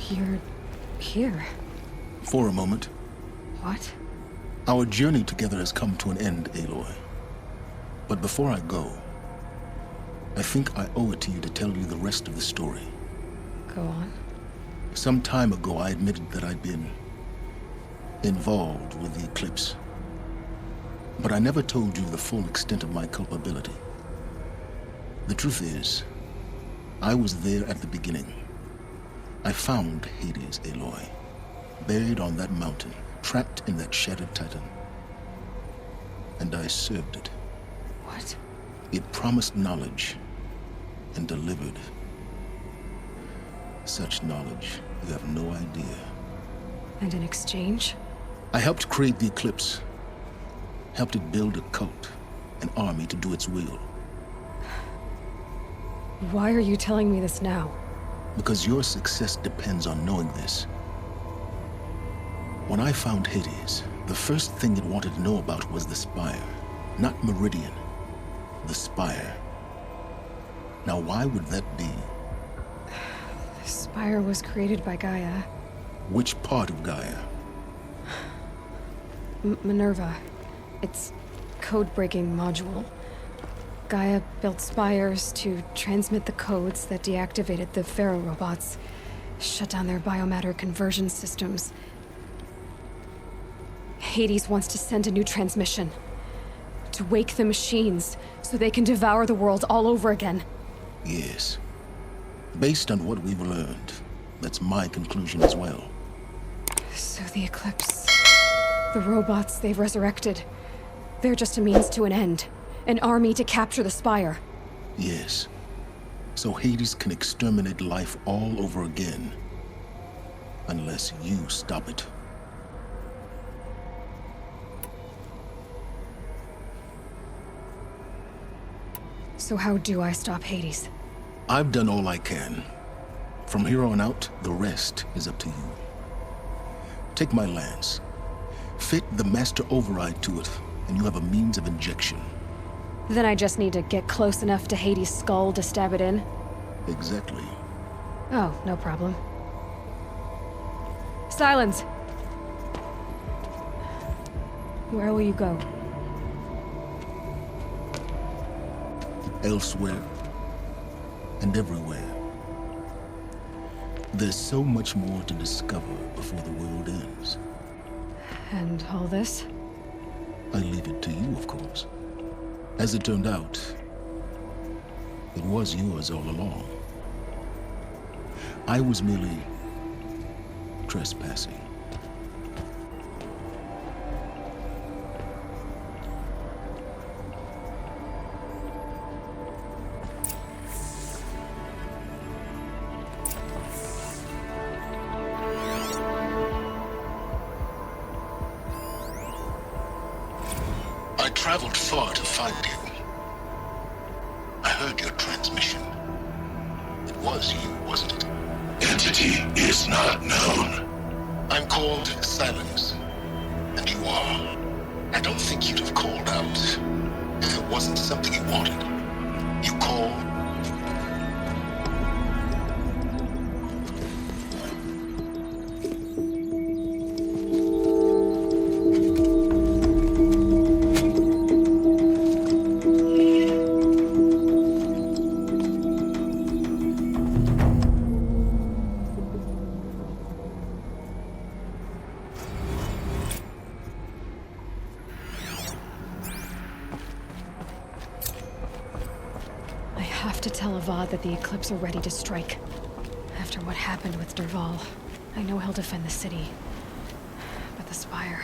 You're here. For a moment. What? Our journey together has come to an end, Aloy. But before I go, I think I owe it to you to tell you the rest of the story. Go on. Some time ago, I admitted that I'd been involved with the eclipse. But I never told you the full extent of my culpability. The truth is, I was there at the beginning. I found Hades, Aloy, buried on that mountain, trapped in that shattered titan. And I served it. What? It promised knowledge and delivered. Such knowledge, you have no idea. And in exchange? I helped create the eclipse. Helped it build a cult, an army to do its will. Why are you telling me this now? Because your success depends on knowing this. When I found Hades, the first thing it wanted to know about was the Spire. Not Meridian. The Spire. Now why would that be? The Spire was created by Gaia. Which part of Gaia? Minerva. Its code-breaking module. Gaia built spires to transmit the codes that deactivated the Pharaoh robots, shut down their biomatter conversion systems. Hades wants to send a new transmission. To wake the machines, so they can devour the world all over again. Yes. Based on what we've learned, that's my conclusion as well. So the Eclipse... the robots they've resurrected... they're just a means to an end. An army to capture the Spire. Yes. So Hades can exterminate life all over again. Unless you stop it. So how do I stop Hades? I've done all I can. From here on out, the rest is up to you. Take my lance. Fit the Master Override to it, and you have a means of injection. Then I just need to get close enough to Hades' skull to stab it in? Exactly. Oh, no problem. Silence! Where will you go? Elsewhere. And everywhere. There's so much more to discover before the world ends. And all this? I leave it to you, of course. As it turned out, it was yours all along. I was merely trespassing. I traveled far to find you. I heard your transmission. was you, wasn't it? Entity is not known. I'm called Silence. And you are. I don't think you'd have called out if it wasn't something you wanted. You called. That the Eclipse are ready to strike. After what happened with Derval, I know he'll defend the city. But the Spire...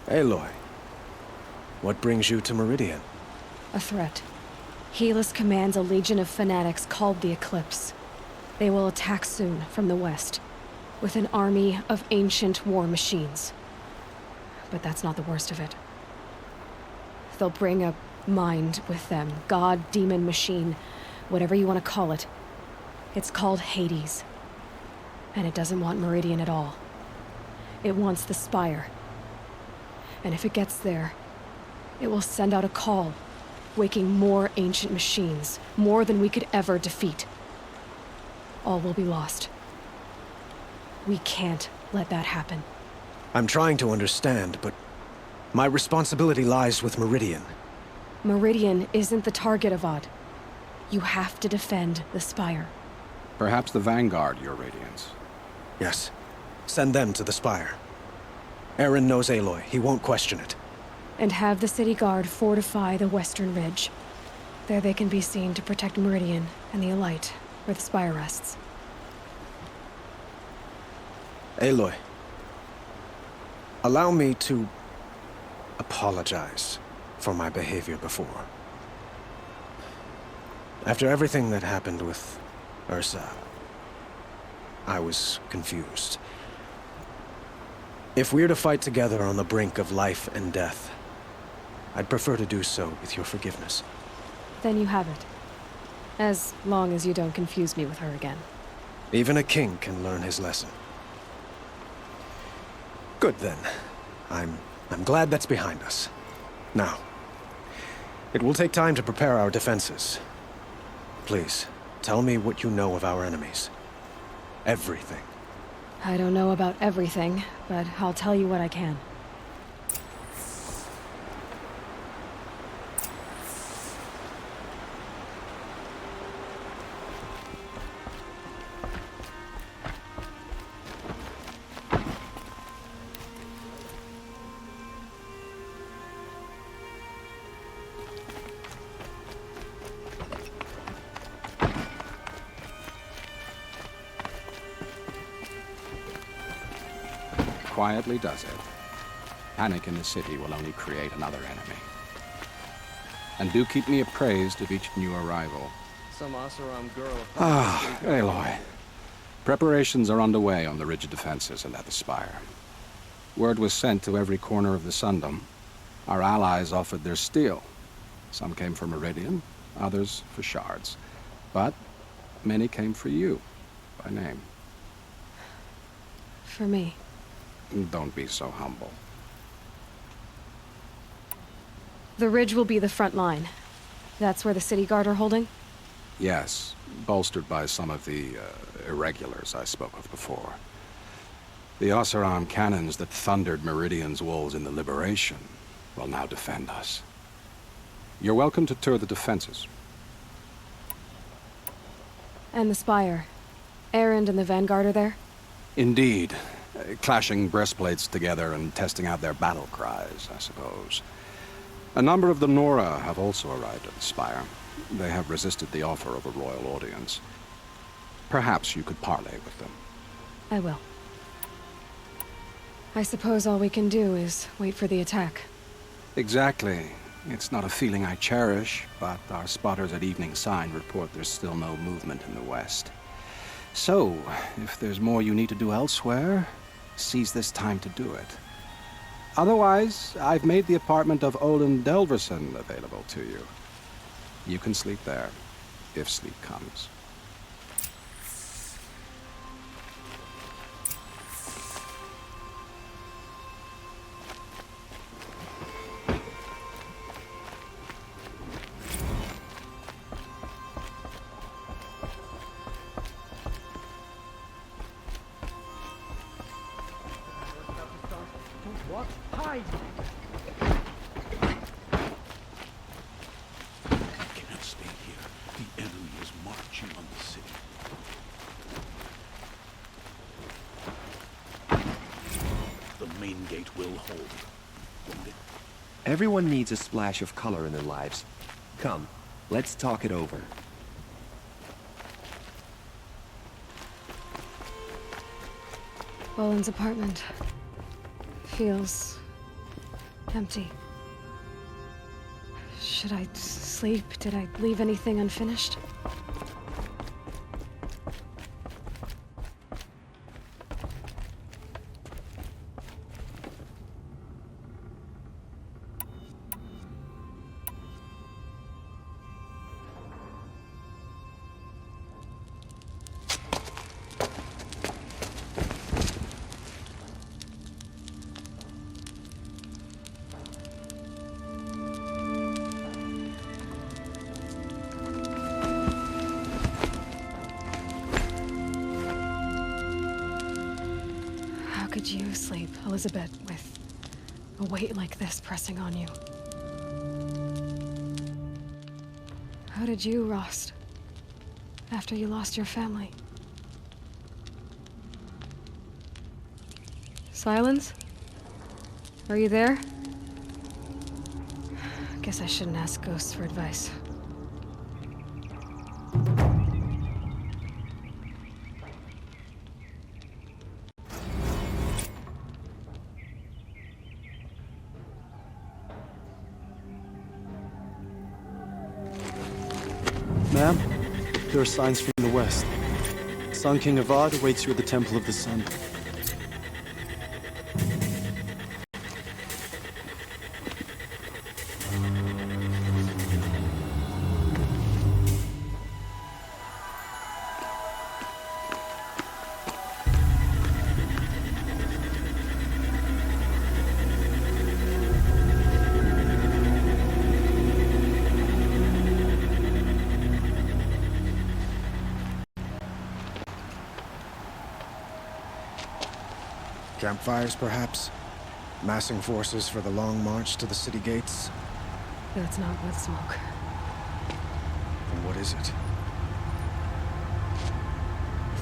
Aloy, what brings you to Meridian? A threat. Helis commands a legion of fanatics called the Eclipse. They will attack soon from the west, with an army of ancient war machines. But that's not the worst of it. They'll bring a mind with them, god, demon, machine, whatever you want to call it. It's called Hades. And it doesn't want Meridian at all. It wants the Spire. And if it gets there, it will send out a call, waking more ancient machines, more than we could ever defeat. All will be lost. We can't let that happen. I'm trying to understand, but my responsibility lies with Meridian. Meridian isn't the target, Avad. You have to defend the Spire. Perhaps the Vanguard, Your Radiance. Yes. Send them to the Spire. Aaron knows Aloy. He won't question it. And have the city guard fortify the western ridge. There they can be seen to protect Meridian and the Elite, where the Spire rests. Aloy, allow me to apologize for my behavior before. After everything that happened with Ursa, I was confused. If we're to fight together on the brink of life and death, I'd prefer to do so with your forgiveness. Then you have it. As long as you don't confuse me with her again. Even a king can learn his lesson. Good then. I'm glad that's behind us. Now, it will take time to prepare our defenses. Please, tell me what you know of our enemies. Everything. I don't know about everything, but I'll tell you what I can. Quietly does it. Panic in the city will only create another enemy. And do keep me appraised of each new arrival. Some Oseram girl. Aloy. Preparations are underway on the ridge of defenses and at the Spire. Word was sent to every corner of the Sundom. Our allies offered their steel. Some came for Meridian, others for shards. But many came for you, by name. For me. Don't be so humble. The ridge will be the front line. That's where the city guard are holding? Yes, bolstered by some of the irregulars I spoke of before. The Oseram cannons that thundered Meridian's walls in the Liberation will now defend us. You're welcome to tour the defenses. And the Spire. Erend and the Vanguard are there? Indeed. Clashing breastplates together and testing out their battle cries, I suppose. A number of the Nora have also arrived at the Spire. They have resisted the offer of a royal audience. Perhaps you could parley with them. I will. I suppose all we can do is wait for the attack. Exactly. It's not a feeling I cherish, but our spotters at Evening Sign report there's still no movement in the west. So, if there's more you need to do elsewhere, seize this time to do it. Otherwise, I've made the apartment of Olin Delverson available to you. You can sleep there, if sleep comes. What? Hide! I cannot stay here. The enemy is marching on the city. The main gate will hold. Everyone needs a splash of color in their lives. Come, let's talk it over. Olin's apartment feels empty. Should I sleep? Did I leave anything unfinished? How could you sleep, Elizabeth, with a weight like this pressing on you? How did you, Rost, after you lost your family? Silence? Are you there? Guess I shouldn't ask ghosts for advice. Ma'am, there are signs from the west. Sun King Avad awaits you at the Temple of the Sun. Campfires, perhaps? Massing forces for the long march to the city gates? That's not with smoke. Then what is it?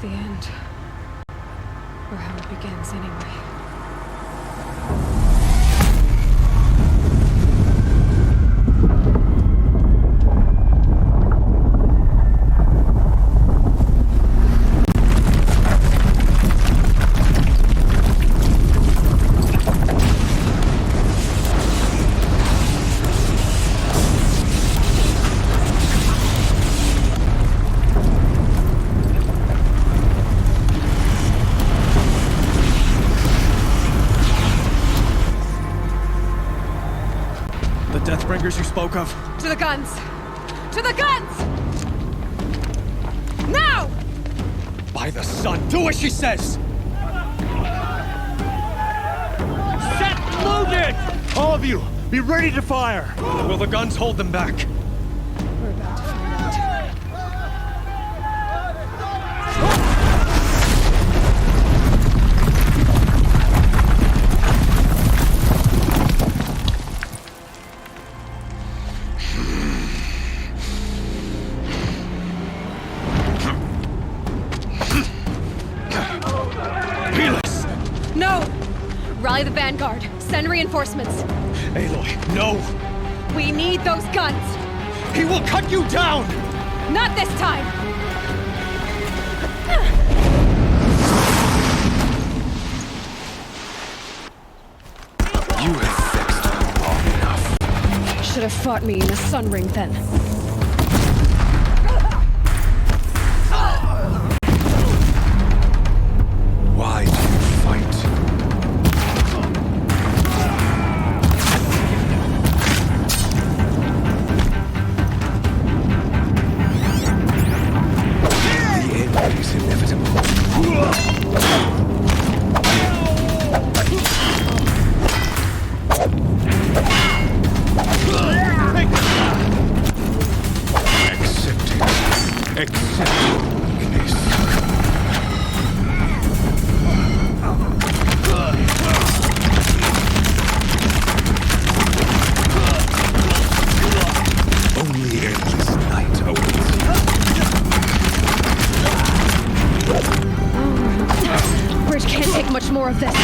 The end. Or how it begins, anyway. Deathbringers you spoke of? To the guns! To the guns! Now! By the sun, do as she says! Set loaded! All of you, be ready to fire! Will the guns hold them back? We're about to find out. guard. Send reinforcements. Aloy, no! We need those guns! He will cut you down! Not this time! You have fixed long enough. Should have fought me in a sun ring then. Why do you fight? The end is inevitable. Accept weakness. Only endless night awaits. Bridge can't take much more of this.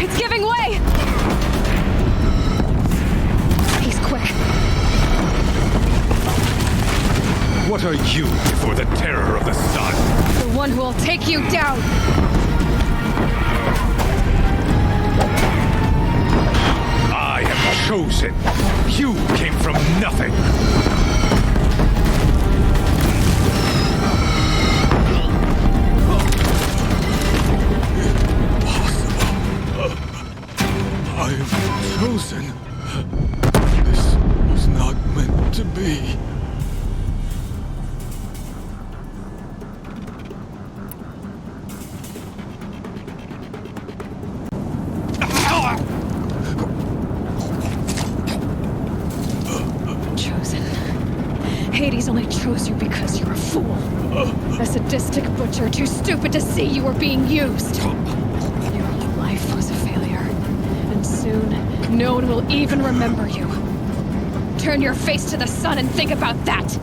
It's giving way! He's quick. What are you before the terror of the sun? The one who will take you down! I am chosen. You came from nothing. I am chosen. This was not meant to be. Chosen. Hades only chose you because you're a fool. A sadistic butcher too stupid to see you were being used. Your life was a failure. And soon, no one will even remember you. Turn your face to the sun and think about that!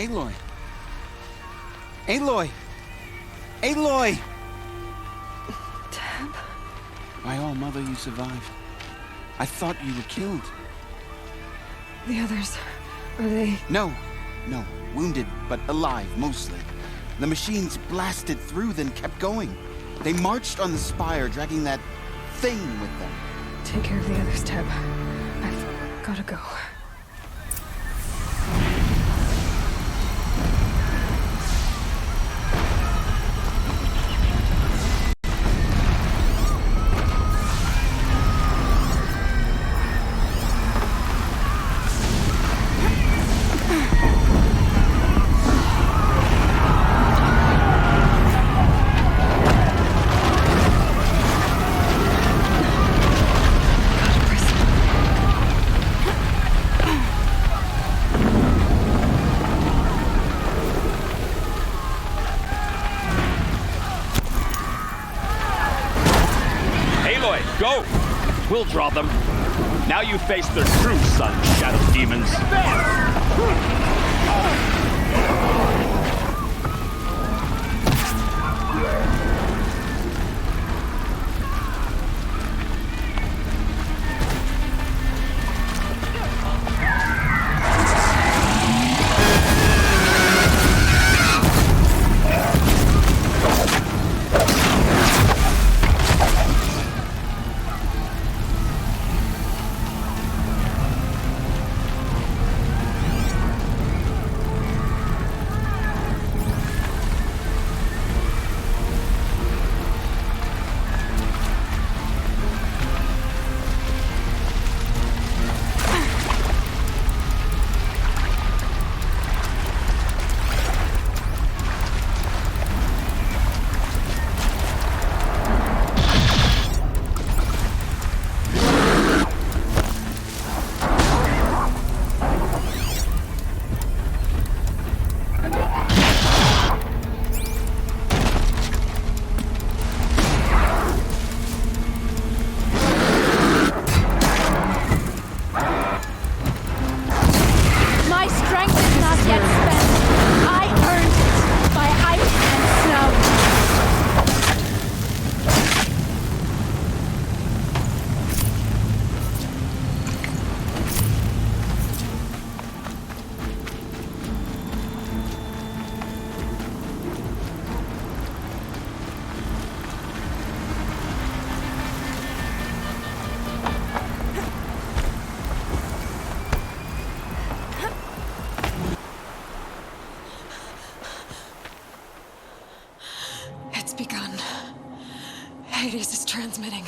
Aloy! Aloy! Aloy! Dad? My all-mother, you survived. I thought you were killed. The others, are they... No. Wounded, but alive, mostly. The machines blasted through, then kept going. They marched on the spire, dragging that thing with them. Take care of the others, Teb. I've gotta go. Go! We'll draw them. Now you face their true son, Shadow Demons. Hades is transmitting.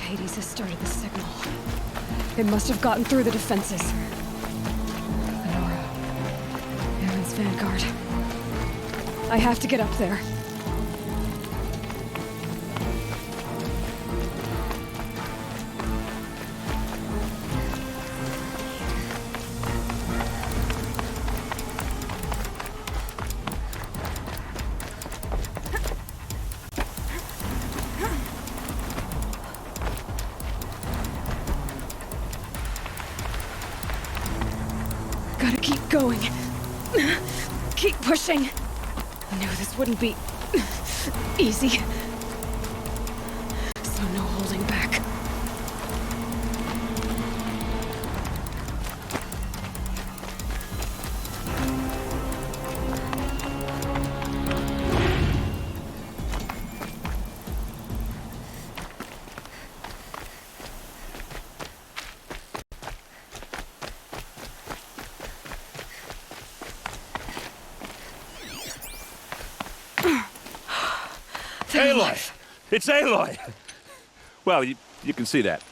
Hades has started the signal. It must have gotten through the defenses. Lenora. Aaron's vanguard. I have to get up there. going. Keep pushing. I knew this wouldn't be easy. So no holding back. Aloy! It's Aloy! Well, you can see that.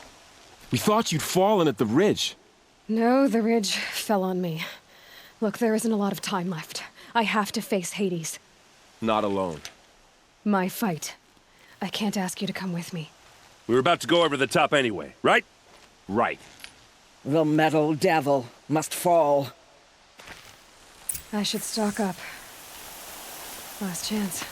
We thought you'd fallen at the ridge. No, the ridge fell on me. Look, there isn't a lot of time left. I have to face Hades. Not alone. My fight. I can't ask you to come with me. We were about to go over the top anyway, right? Right. The metal devil must fall. I should stock up. Last chance.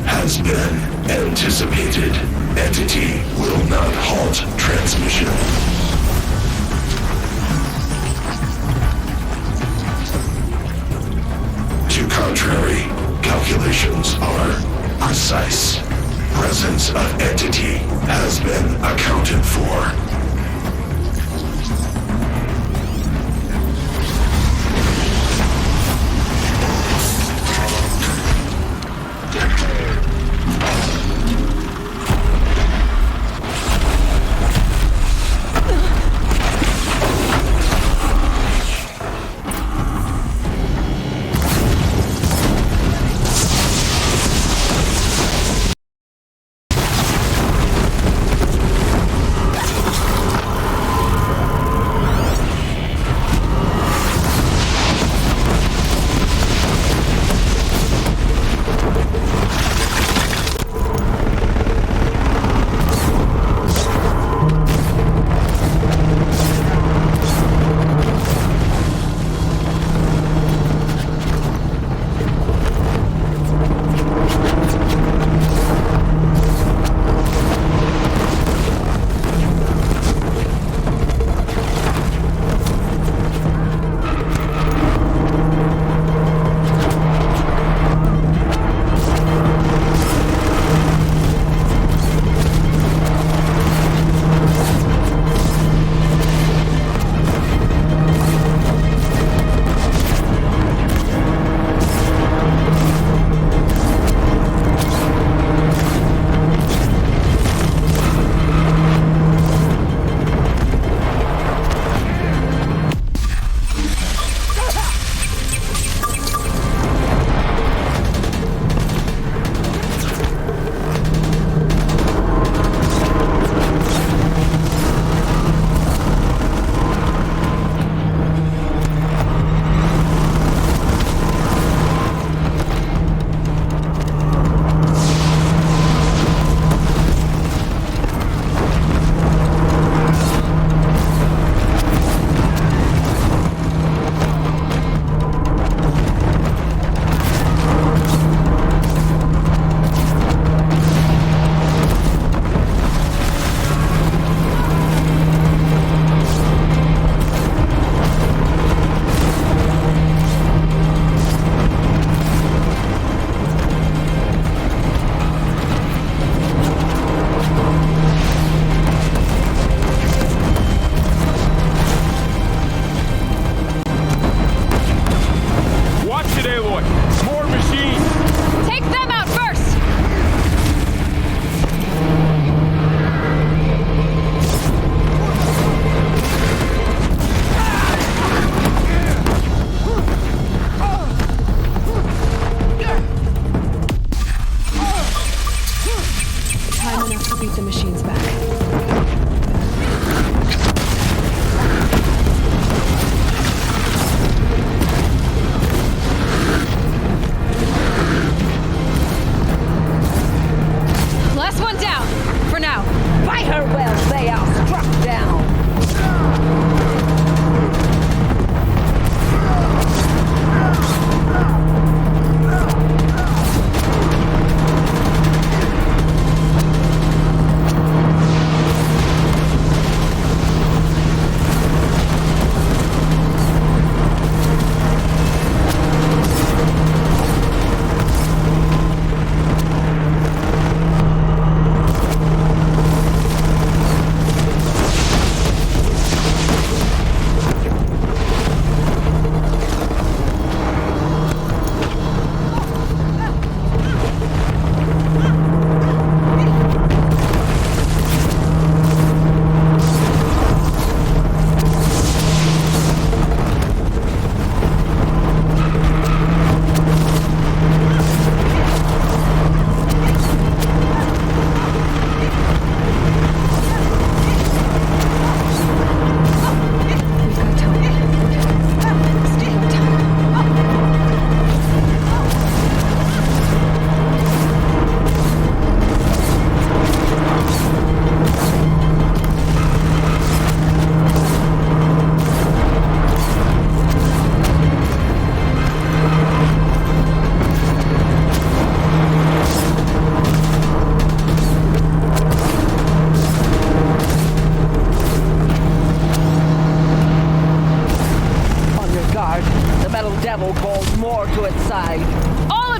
Has been anticipated. Entity will not halt transmission. To contrary, calculations are precise. Presence of entity has been accounted for.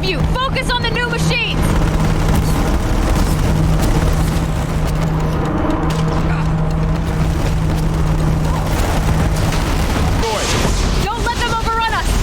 of you, focus on the new machines! Don't let them overrun us!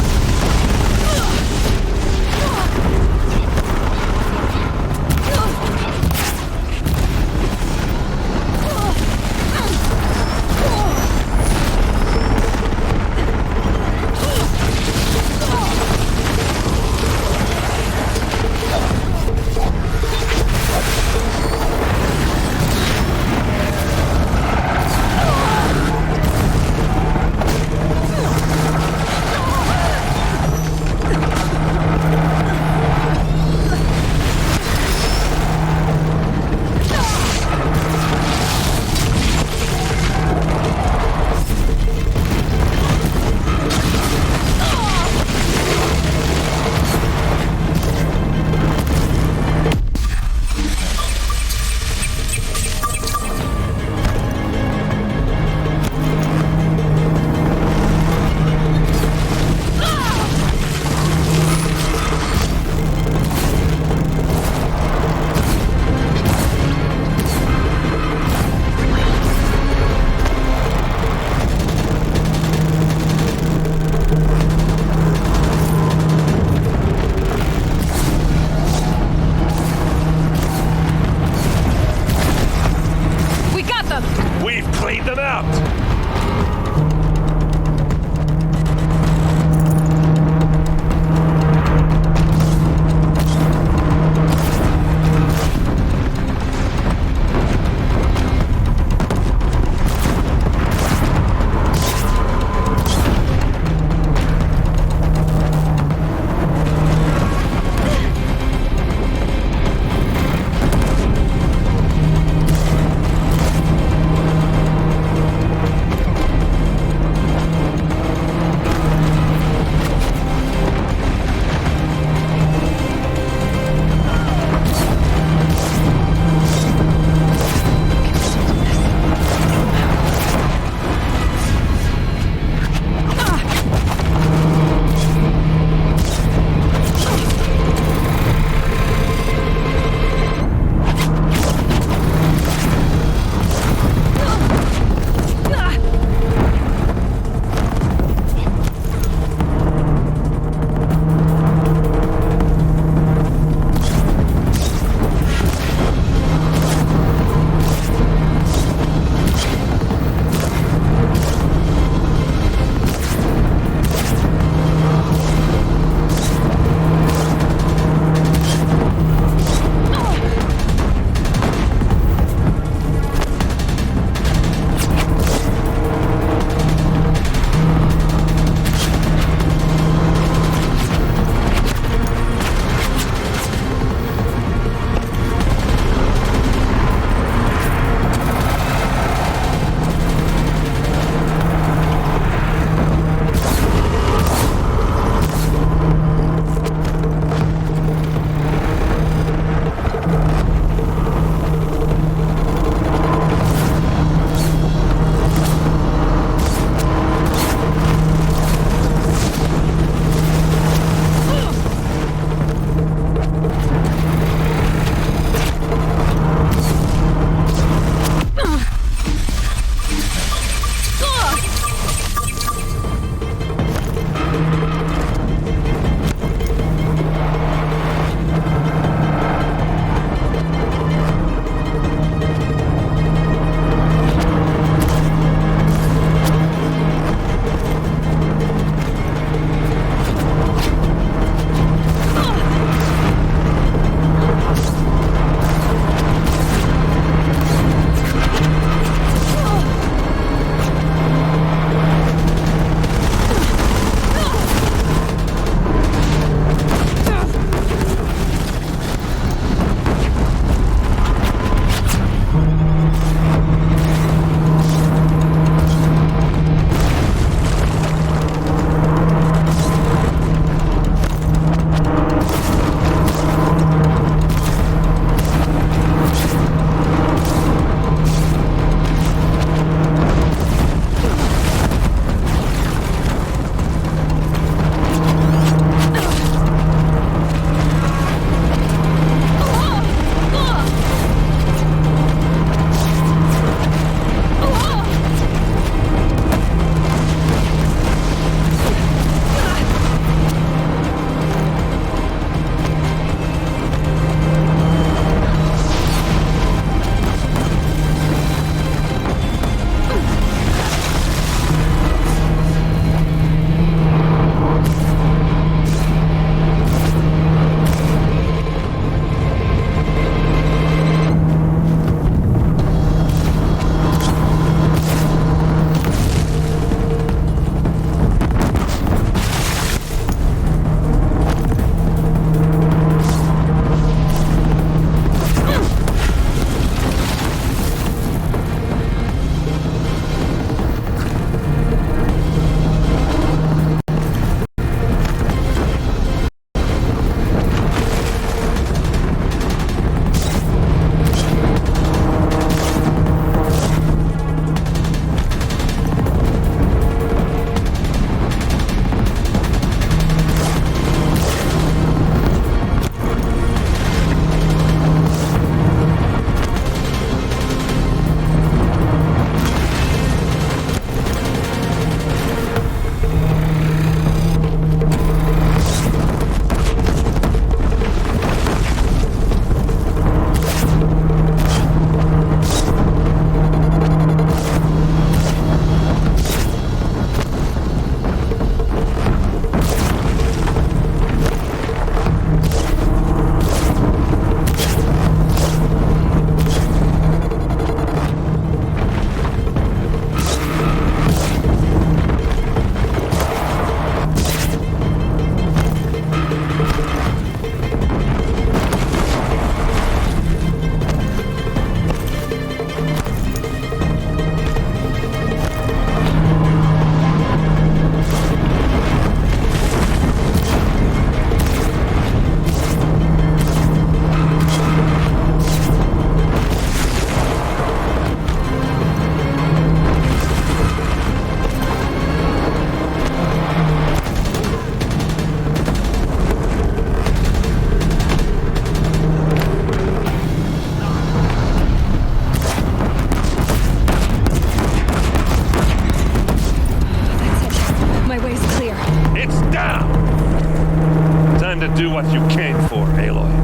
chained for, Aloy?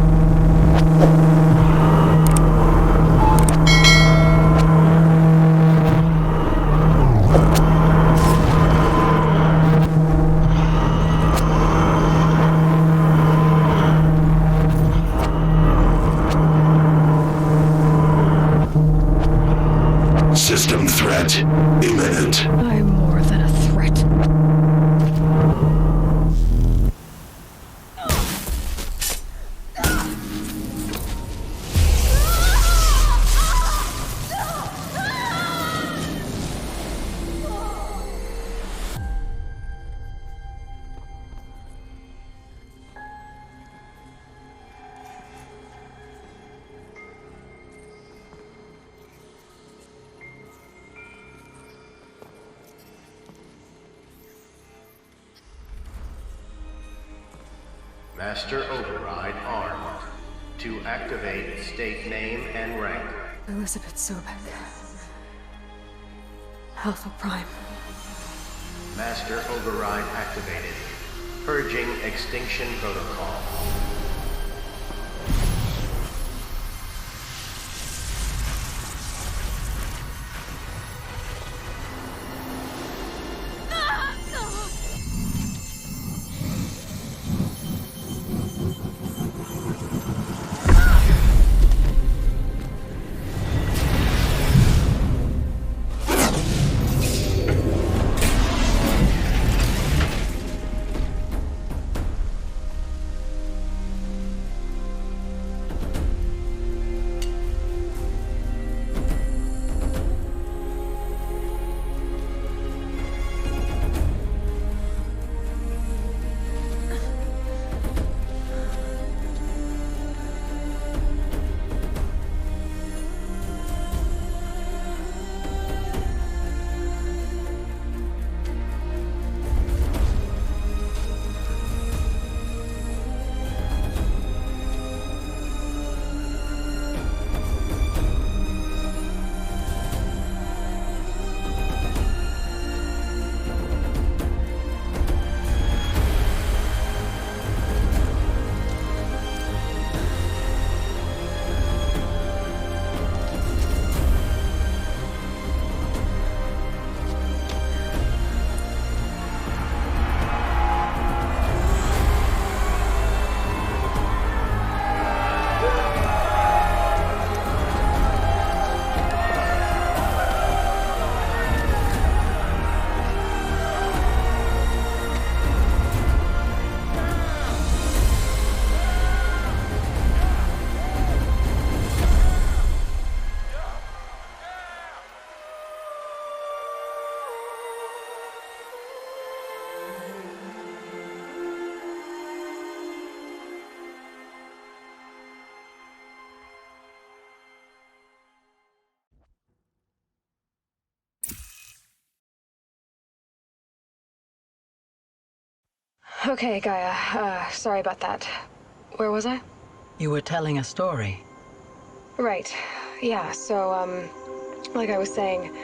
System threat imminent. I'm more than a threat. Master override armed. To activate, state name and rank. Elizabeth Sobek. Alpha Prime. Master override activated. Purging extinction protocol. Okay, Gaia. Sorry about that. Where was I? You were telling a story. Right. Yeah, so, like I was saying,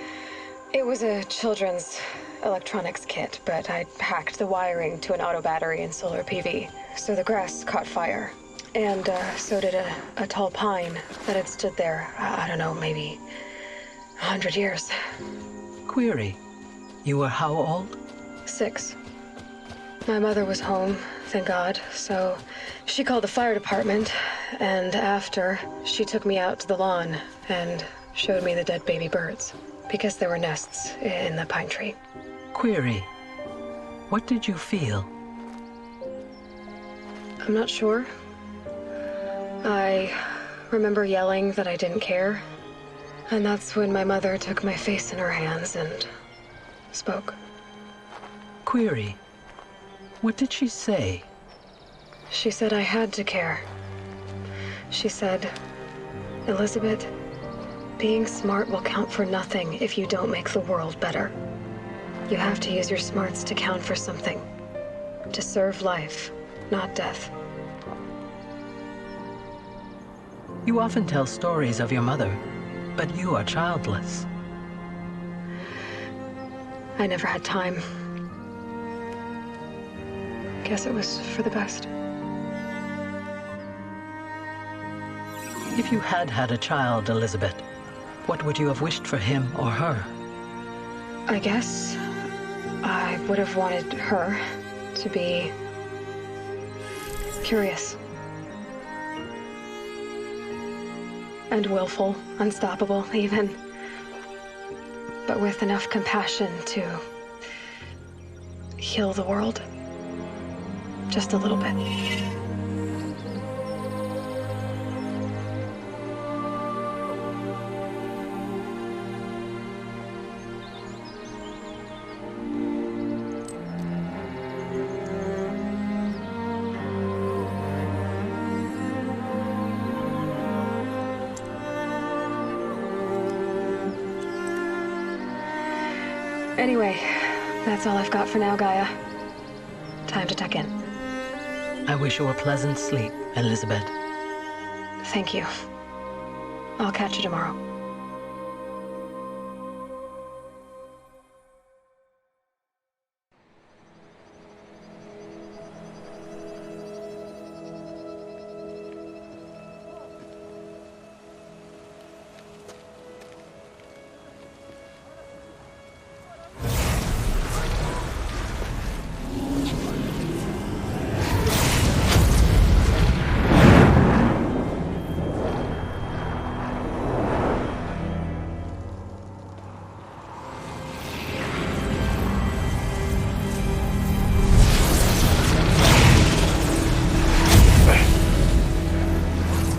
it was a children's electronics kit, but I hacked the wiring to an auto battery and solar PV. So the grass caught fire. And, so did a tall pine that had stood there, I don't know, maybe 100 years. Query. You were how old? 6. My mother was home, thank God, so she called the fire department, and after, she took me out to the lawn and showed me the dead baby birds, because there were nests in the pine tree. Query. What did you feel? I'm not sure. I remember yelling that I didn't care, and that's when my mother took my face in her hands and spoke. Query. What did she say? She said I had to care. She said, Elizabeth, being smart will count for nothing if you don't make the world better. You have to use your smarts to count for something. To serve life, not death. You often tell stories of your mother, but you are childless. I never had time. Guess it was for the best. If you had had a child, Elizabeth, what would you have wished for him or her? I guess I would have wanted her to be curious. And willful, unstoppable, even. But with enough compassion to heal the world. Just a little bit. Anyway, that's all I've got for now, Gaia. Time to tuck in. I wish you a pleasant sleep, Elizabeth. Thank you. I'll catch you tomorrow.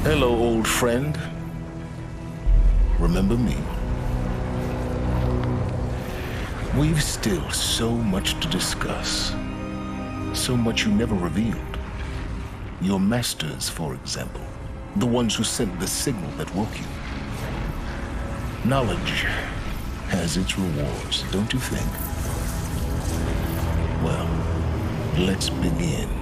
Hello, old friend. Remember me? We've still so much to discuss. So much you never revealed. Your masters, for example. The ones who sent the signal that woke you. Knowledge has its rewards, don't you think? Well, let's begin.